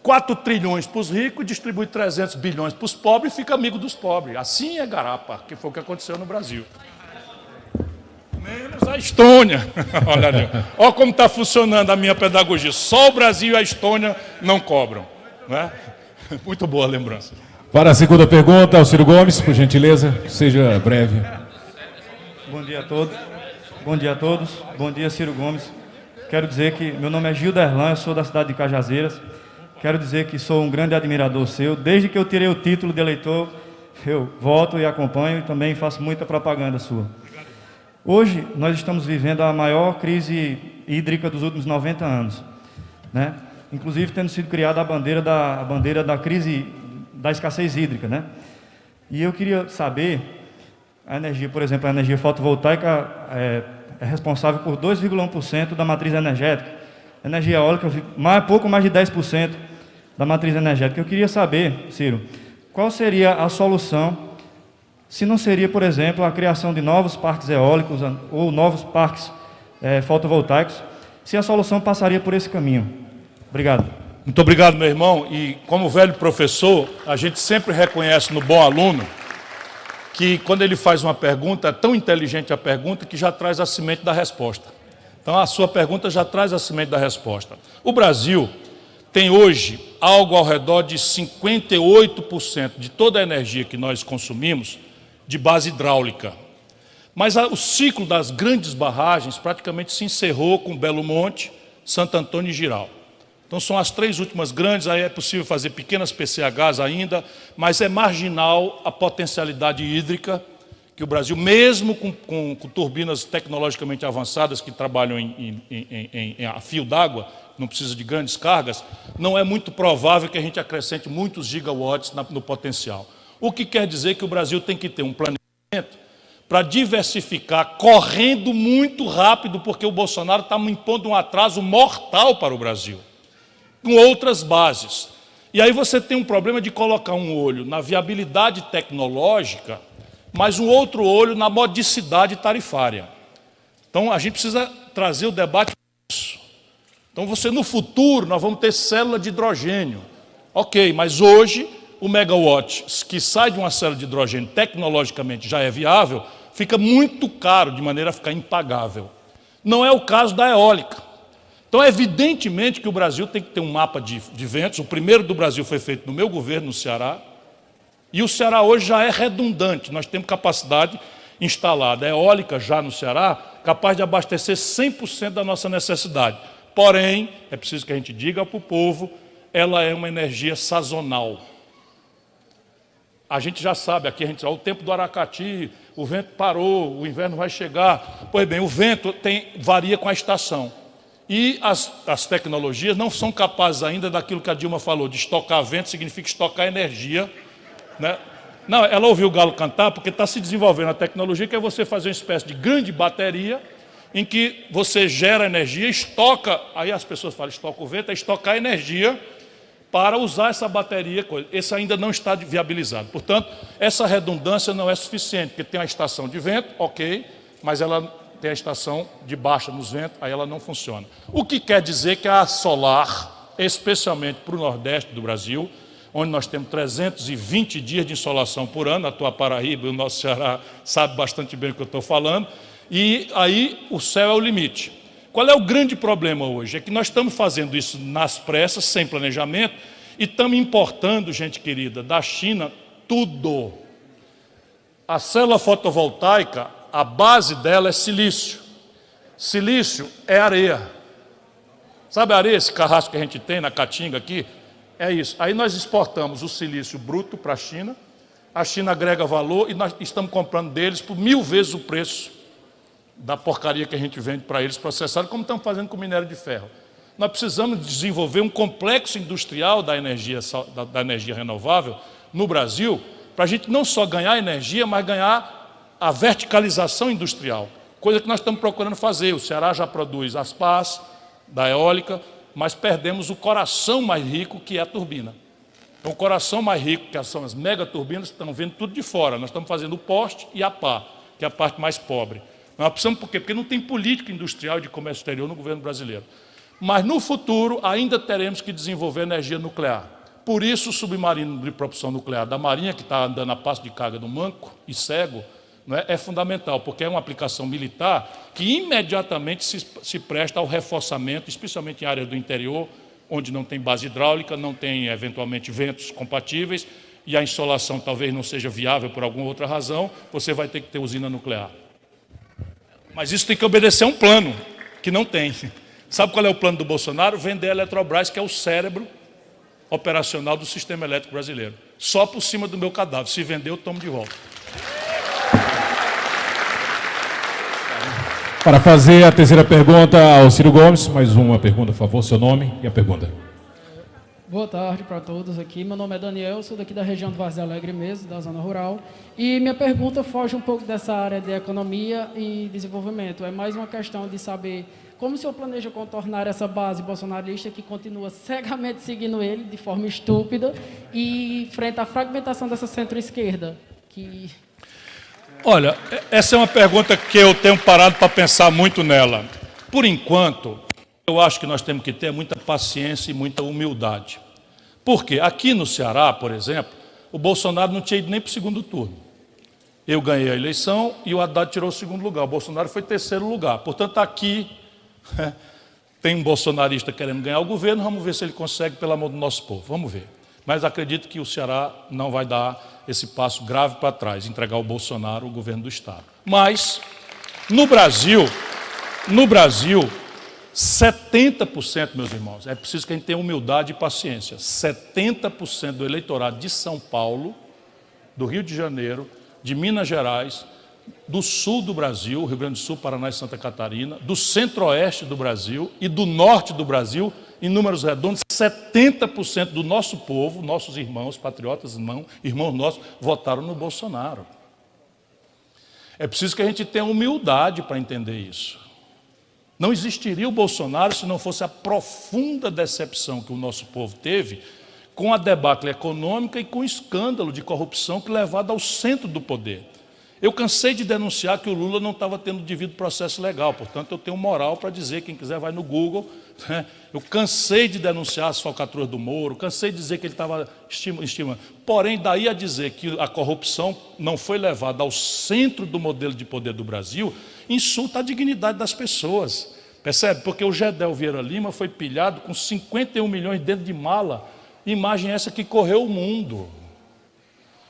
4 trilhões para os ricos, distribui 300 bilhões para os pobres e fica amigo dos pobres. Assim é garapa, que foi o que aconteceu no Brasil. Menos a Estônia. Olha como está funcionando a minha pedagogia. Só o Brasil e a Estônia não cobram. Né? Muito boa a lembrança. Para a segunda pergunta, o Ciro Gomes, por gentileza, seja breve. Bom dia a todos. Bom dia a todos. Bom dia, Ciro Gomes. Quero dizer que meu nome é Gilderlan, eu sou da cidade de Cajazeiras. Quero dizer que sou um grande admirador seu. Desde que eu tirei o título de eleitor, eu voto e acompanho e também faço muita propaganda sua. Hoje, nós estamos vivendo a maior crise hídrica dos últimos 90 anos, né? Inclusive, tendo sido criada a bandeira da crise, da escassez hídrica, né? E eu queria saber, a energia, por exemplo, a energia fotovoltaica é responsável por 2,1% da matriz energética. A energia eólica, pouco mais de 10% da matriz energética. Eu queria saber, Ciro, qual seria a solução, se não seria, por exemplo, a criação de novos parques eólicos ou novos parques fotovoltaicos, se a solução passaria por esse caminho. Obrigado. Muito obrigado, meu irmão. E como velho professor, a gente sempre reconhece no bom aluno que quando ele faz uma pergunta, é tão inteligente a pergunta que já traz a semente da resposta. Então a sua pergunta já traz a semente da resposta. O Brasil tem hoje algo ao redor de 58% de toda a energia que nós consumimos de base hidráulica. Mas o ciclo das grandes barragens praticamente se encerrou com Belo Monte, Santo Antônio e Jirau. Então são as 3 últimas grandes, aí é possível fazer pequenas PCHs ainda, mas é marginal a potencialidade hídrica que o Brasil, mesmo com turbinas tecnologicamente avançadas que trabalham a fio d'água, não precisa de grandes cargas, não é muito provável que a gente acrescente muitos gigawatts no potencial. O que quer dizer que o Brasil tem que ter um planejamento para diversificar, correndo muito rápido, porque o Bolsonaro está impondo um atraso mortal para o Brasil, com outras bases. E aí você tem um problema de colocar um olho na viabilidade tecnológica, mas um outro olho na modicidade tarifária. Então, a gente precisa trazer o debate para isso. Então, no futuro, nós vamos ter célula de hidrogênio. Ok, mas hoje, o megawatt que sai de uma célula de hidrogênio, tecnologicamente já é viável, fica muito caro, de maneira a ficar impagável. Não é o caso da eólica. Então, evidentemente que o Brasil tem que ter um mapa de ventos. O primeiro do Brasil foi feito no meu governo, no Ceará. E o Ceará hoje já é redundante. Nós temos capacidade instalada eólica já no Ceará, capaz de abastecer 100% da nossa necessidade. Porém, é preciso que a gente diga para o povo, ela é uma energia sazonal. A gente já sabe, aqui a gente sabe, o tempo do Aracati, o vento parou, o inverno vai chegar. Pois bem, o vento varia com a estação. E as tecnologias não são capazes ainda daquilo que a Dilma falou, de estocar vento, significa estocar energia, né? Não, ela ouviu o galo cantar porque está se desenvolvendo a tecnologia que é você fazer uma espécie de grande bateria em que você gera energia, estoca, aí as pessoas falam estoca o vento, é estocar energia para usar essa bateria, esse ainda não está viabilizado. Portanto, essa redundância não é suficiente, porque tem a estação de vento, ok, mas ela tem a estação de baixa nos ventos, aí ela não funciona. O que quer dizer que a solar, especialmente para o Nordeste do Brasil, onde nós temos 320 dias de insolação por ano, a tua Paraíba e o nosso Ceará sabe bastante bem o que eu estou falando, e aí o céu é o limite. Qual é o grande problema hoje? É que nós estamos fazendo isso nas pressas, sem planejamento, e estamos importando, gente querida, da China, tudo. A célula fotovoltaica, a base dela é silício. Silício é areia. Sabe a areia, esse carrasco que a gente tem na Caatinga aqui? É isso. Aí nós exportamos o silício bruto para a China agrega valor e nós estamos comprando deles por 1000 vezes o preço da porcaria que a gente vende para eles processado, como estamos fazendo com o minério de ferro. Nós precisamos desenvolver um complexo industrial da energia renovável no Brasil, para a gente não só ganhar energia, mas ganhar a verticalização industrial, coisa que nós estamos procurando fazer. O Ceará já produz as pás da eólica, mas perdemos o coração mais rico, que é a turbina. Então, o coração mais rico, que são as megaturbinas, estão vindo tudo de fora. Nós estamos fazendo o poste e a pá, que é a parte mais pobre. Nós precisamos por quê? Porque não tem política industrial de comércio exterior no governo brasileiro. Mas, no futuro, ainda teremos que desenvolver energia nuclear. Por isso, o submarino de propulsão nuclear da Marinha, que está andando a passo de carga no manco e cego, é fundamental, porque é uma aplicação militar que imediatamente se presta ao reforçamento, especialmente em áreas do interior, onde não tem base hidráulica, não tem, eventualmente, ventos compatíveis, e a insolação talvez não seja viável por alguma outra razão, você vai ter que ter usina nuclear. Mas isso tem que obedecer a um plano, que não tem. Sabe qual é o plano do Bolsonaro? Vender a Eletrobras, que é o cérebro operacional do sistema elétrico brasileiro. Só por cima do meu cadáver. Se vender, eu tomo de volta. Para fazer a terceira pergunta ao Ciro Gomes, mais uma pergunta, por favor, seu nome e a pergunta. Boa tarde para todos aqui. Meu nome é Daniel, sou daqui da região do Várzea Alegre mesmo, da zona rural. E minha pergunta foge um pouco dessa área de economia e desenvolvimento. É mais uma questão de saber como o senhor planeja contornar essa base bolsonarista que continua cegamente seguindo ele de forma estúpida e frente à fragmentação dessa centro-esquerda que... Olha, essa é uma pergunta que eu tenho parado para pensar muito nela. Por enquanto, eu acho que nós temos que ter muita paciência e muita humildade. Por quê? Aqui no Ceará, por exemplo, o Bolsonaro não tinha ido nem para o segundo turno. Eu ganhei a eleição e o Haddad tirou o segundo lugar. O Bolsonaro foi terceiro lugar. Portanto, aqui tem um bolsonarista querendo ganhar o governo, vamos ver se ele consegue pela mão do nosso povo. Vamos ver. Mas acredito que o Ceará não vai dar esse passo grave para trás, entregar ao Bolsonaro o governo do Estado. Mas, no Brasil, 70%, meus irmãos, é preciso que a gente tenha humildade e paciência. 70% do eleitorado de São Paulo, do Rio de Janeiro, de Minas Gerais, do sul do Brasil, Rio Grande do Sul, Paraná e Santa Catarina, do centro-oeste do Brasil e do norte do Brasil, em números redondos, 70% do nosso povo, nossos irmãos, patriotas, irmãos nossos, votaram no Bolsonaro. É preciso que a gente tenha humildade para entender isso. Não existiria o Bolsonaro se não fosse a profunda decepção que o nosso povo teve com a debacle econômica e com o escândalo de corrupção que levado ao centro do poder. Eu cansei de denunciar que o Lula não estava tendo devido processo legal, portanto eu tenho moral para dizer, quem quiser vai no Google, né? Eu cansei de denunciar as falcatruas do Moro, cansei de dizer que ele estava estimando. Porém, daí a dizer que a corrupção não foi levada ao centro do modelo de poder do Brasil, insulta a dignidade das pessoas. Percebe? Porque o Gedel Vieira Lima foi pilhado com 51 milhões dentro de mala, imagem essa que correu o mundo.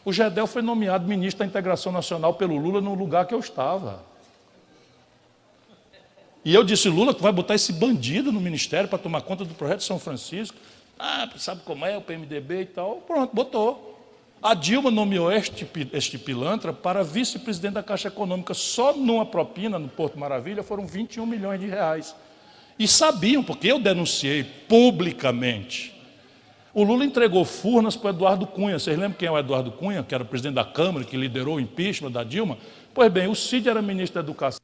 O Gedel foi nomeado ministro da Integração Nacional pelo Lula no lugar que eu estava. E eu disse, Lula, tu vai botar esse bandido no ministério para tomar conta do projeto de São Francisco? Ah, sabe como é, o PMDB e tal. Pronto, botou. A Dilma nomeou este pilantra para vice-presidente da Caixa Econômica. Só numa propina no Porto Maravilha foram 21 milhões de reais. E sabiam, porque eu denunciei publicamente. O Lula entregou Furnas para o Eduardo Cunha. Vocês lembram quem é o Eduardo Cunha, que era presidente da Câmara, que liderou o impeachment da Dilma? Pois bem, o Cid era ministro da Educação.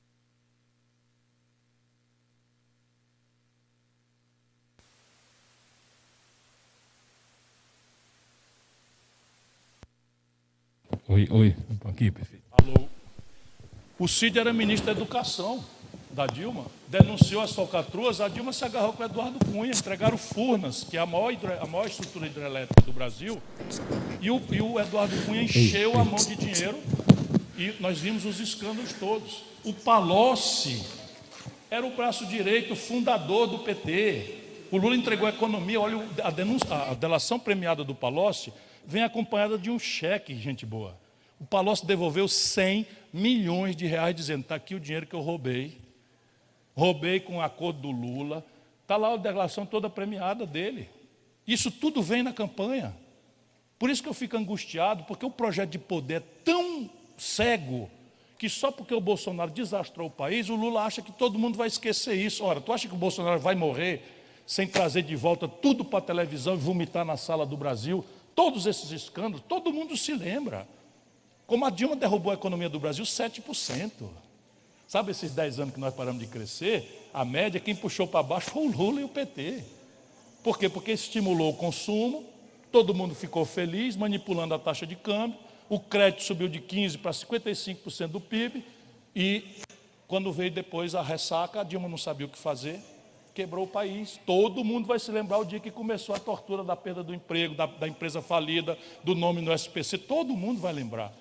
Oi, aqui, perfeito. Alô. O Cid era ministro da Educação da Dilma, denunciou as falcatruas, a Dilma se agarrou com o Eduardo Cunha, entregaram Furnas, que é a maior estrutura hidrelétrica do Brasil, e o Eduardo Cunha encheu a mão de dinheiro, e nós vimos os escândalos todos. O Palocci era o braço direito fundador do PT. O Lula entregou a economia, olha, a delação premiada do Palocci vem acompanhada de um cheque, gente boa. O Palocci devolveu 100 milhões de reais, dizendo, está aqui o dinheiro que eu roubei. Roubei com o acordo do Lula. Está lá a declaração toda premiada dele. Isso tudo vem na campanha. Por isso que eu fico angustiado, porque o projeto de poder é tão cego que só porque o Bolsonaro desastrou o país, o Lula acha que todo mundo vai esquecer isso. Ora, tu acha que o Bolsonaro vai morrer sem trazer de volta tudo para a televisão e vomitar na sala do Brasil? Todos esses escândalos, todo mundo se lembra. Como a Dilma derrubou a economia do Brasil, 7%. Sabe esses 10 anos que nós paramos de crescer? A média, quem puxou para baixo foi o Lula e o PT. Por quê? Porque estimulou o consumo, todo mundo ficou feliz, manipulando a taxa de câmbio, o crédito subiu de 15% para 55% do PIB, e quando veio depois a ressaca, a Dilma não sabia o que fazer, quebrou o país. Todo mundo vai se lembrar o dia que começou a tortura da perda do emprego, da empresa falida, do nome no SPC, todo mundo vai lembrar.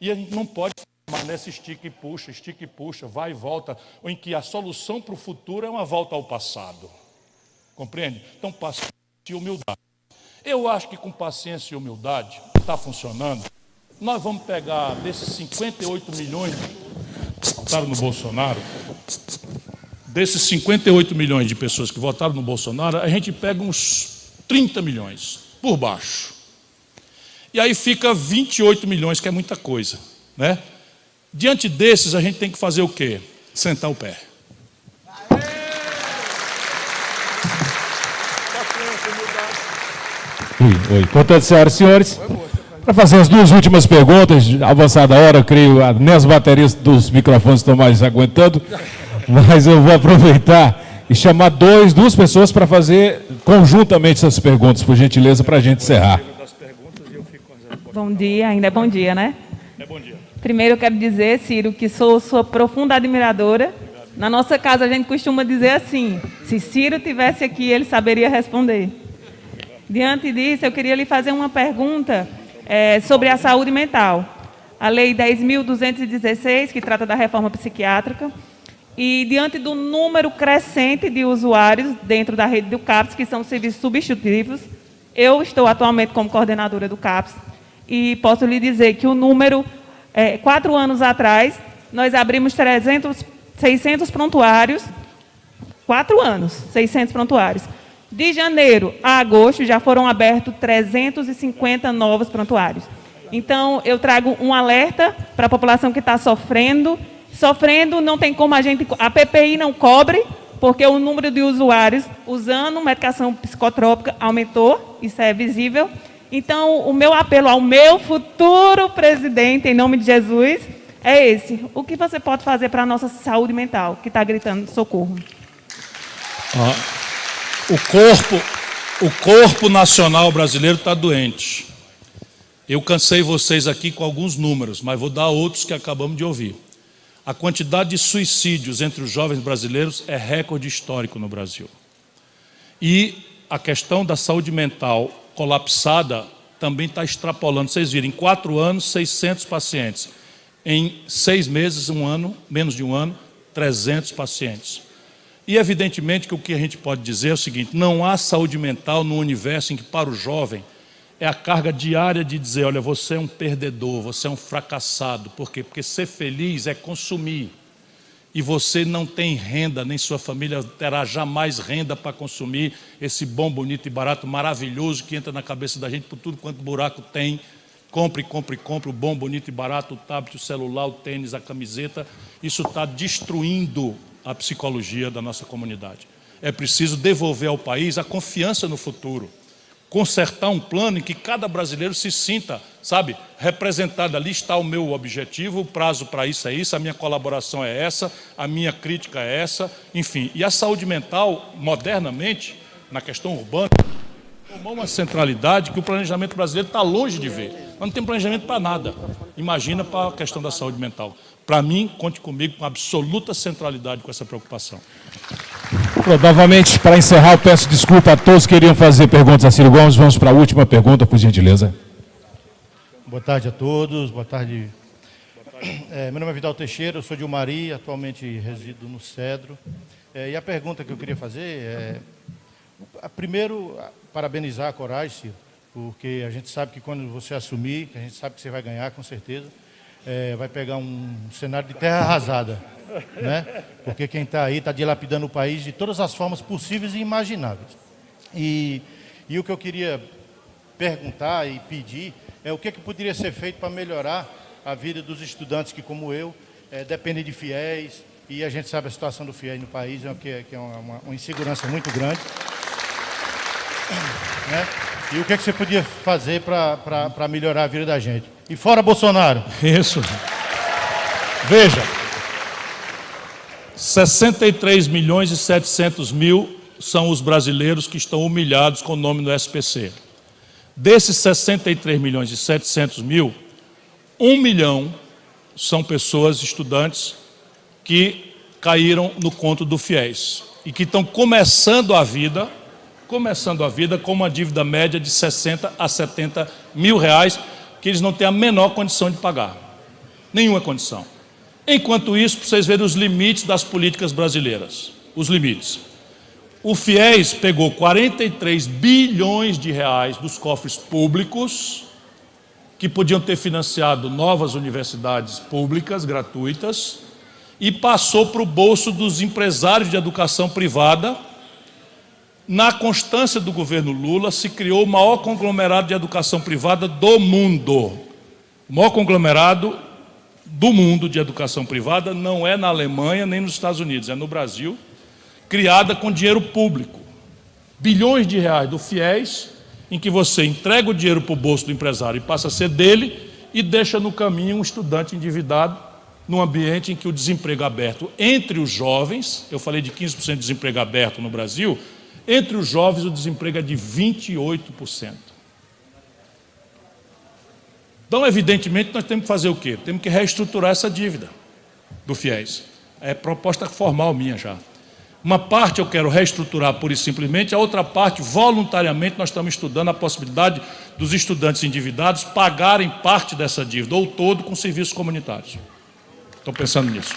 E a gente não pode ficar nessa estica e puxa, vai e volta, ou em que a solução para o futuro é uma volta ao passado. Compreende? Então, paciência e humildade. Eu acho que com paciência e humildade, está funcionando, nós vamos pegar desses 58 milhões que votaram no Bolsonaro, desses 58 milhões de pessoas que votaram no Bolsonaro, a gente pega uns 30 milhões por baixo. E aí fica 28 milhões, que é muita coisa, né? Diante desses, a gente tem que fazer o quê? Sentar o pé. Oi. Portanto, senhoras e senhores, para fazer as duas últimas perguntas, avançada a hora, creio, nem as baterias dos microfones estão mais aguentando, mas eu vou aproveitar e chamar duas pessoas para fazer conjuntamente essas perguntas, por gentileza, para a gente encerrar. Bom dia, ainda é bom dia, né? É bom dia. Primeiro eu quero dizer, Ciro, que sou sua profunda admiradora. Na nossa casa a gente costuma dizer assim, se Ciro tivesse aqui, ele saberia responder. Diante disso, eu queria lhe fazer uma pergunta sobre a saúde mental. A Lei 10.216, que trata da reforma psiquiátrica, e diante do número crescente de usuários dentro da rede do CAPS, que são serviços substitutivos, eu estou atualmente como coordenadora do CAPS, e posso lhe dizer que o número, 4 anos atrás, nós abrimos 600 prontuários 4 anos, 600 prontuários. De janeiro a agosto, já foram abertos 350 novos prontuários. Então, eu trago um alerta para a população que está sofrendo. Sofrendo, não tem como a PPI não cobre, porque o número de usuários usando medicação psicotrópica aumentou, isso é visível. Então, o meu apelo ao meu futuro presidente, em nome de Jesus, é esse. O que você pode fazer para a nossa saúde mental, que está gritando socorro? O corpo nacional brasileiro está doente. Eu cansei vocês aqui com alguns números, mas vou dar outros que acabamos de ouvir. A quantidade de suicídios entre os jovens brasileiros é recorde histórico no Brasil. E a questão da saúde mental colapsada também está extrapolando. Vocês viram, em 4 anos, 600 pacientes. Em 6 meses, 1 ano, menos de 1 ano, 300 pacientes. E, evidentemente, que o que a gente pode dizer é o seguinte: não há saúde mental no universo em que, para o jovem, é a carga diária de dizer, olha, você é um perdedor, você é um fracassado. Por quê? Porque ser feliz é consumir. E você não tem renda, nem sua família terá jamais renda para consumir esse bom, bonito e barato, maravilhoso que entra na cabeça da gente por tudo quanto buraco tem. Compre, compre, compre o bom, bonito e barato, o tablet, o celular, o tênis, a camiseta. Isso está destruindo a psicologia da nossa comunidade. É preciso devolver ao país a confiança no futuro. Consertar um plano em que cada brasileiro se sinta, sabe, representado. Ali está o meu objetivo, o prazo para isso é isso, a minha colaboração é essa, a minha crítica é essa, enfim. E a saúde mental, modernamente, na questão urbana, tomou uma centralidade que o planejamento brasileiro está longe de ver. Nós não temos planejamento para nada. Imagina para a questão da saúde mental. Para mim, conte comigo com absoluta centralidade com essa preocupação. Novamente, para encerrar, eu peço desculpa a todos que queriam fazer perguntas a Ciro Gomes. Vamos para a última pergunta, por gentileza. Boa tarde a todos. Boa tarde. Meu nome é Vidal Teixeira, eu sou de Umari, atualmente resido no Cedro. E a pergunta que eu queria fazer é... Primeiro, parabenizar a Coragem, Ciro, porque a gente sabe que quando você assumir, que a gente sabe que você vai ganhar, com certeza, vai pegar um cenário de terra arrasada, né? Porque quem está aí está dilapidando o país de todas as formas possíveis e imagináveis. E o que eu queria perguntar e pedir é o que poderia ser feito para melhorar a vida dos estudantes que, como eu, dependem de fiéis, e a gente sabe a situação do fiéis no país, que é uma insegurança muito grande. Né? E o que você podia fazer para melhorar a vida da gente? E fora Bolsonaro. Isso. Veja, 63.700.000 são os brasileiros que estão humilhados com o nome do SPC. Desses 63.700.000, 1 milhão são pessoas, estudantes, que caíram no conto do fiéis e que estão começando a vida com uma dívida média de 60 a 70 mil reais, que eles não têm a menor condição de pagar. Nenhuma condição. Enquanto isso, para vocês verem os limites das políticas brasileiras. Os limites. O FIES pegou 43 bilhões de reais dos cofres públicos, que podiam ter financiado novas universidades públicas, gratuitas, e passou para o bolso dos empresários de educação privada. Na constância do governo Lula, se criou o maior conglomerado de educação privada do mundo. O maior conglomerado do mundo de educação privada não é na Alemanha nem nos Estados Unidos, é no Brasil, criada com dinheiro público. Bilhões de reais do FIES, em que você entrega o dinheiro para o bolso do empresário e passa a ser dele, e deixa no caminho um estudante endividado, num ambiente em que o desemprego aberto entre os jovens, eu falei de 15% de desemprego aberto no Brasil, entre os jovens o desemprego é de 28%. Então, evidentemente, nós temos que fazer o quê? Temos que reestruturar essa dívida do FIES. É proposta formal minha já. Uma parte eu quero reestruturar pura e simplesmente, a outra parte, voluntariamente, nós estamos estudando a possibilidade dos estudantes endividados pagarem parte dessa dívida, ou todo, com serviços comunitários. Estou pensando nisso.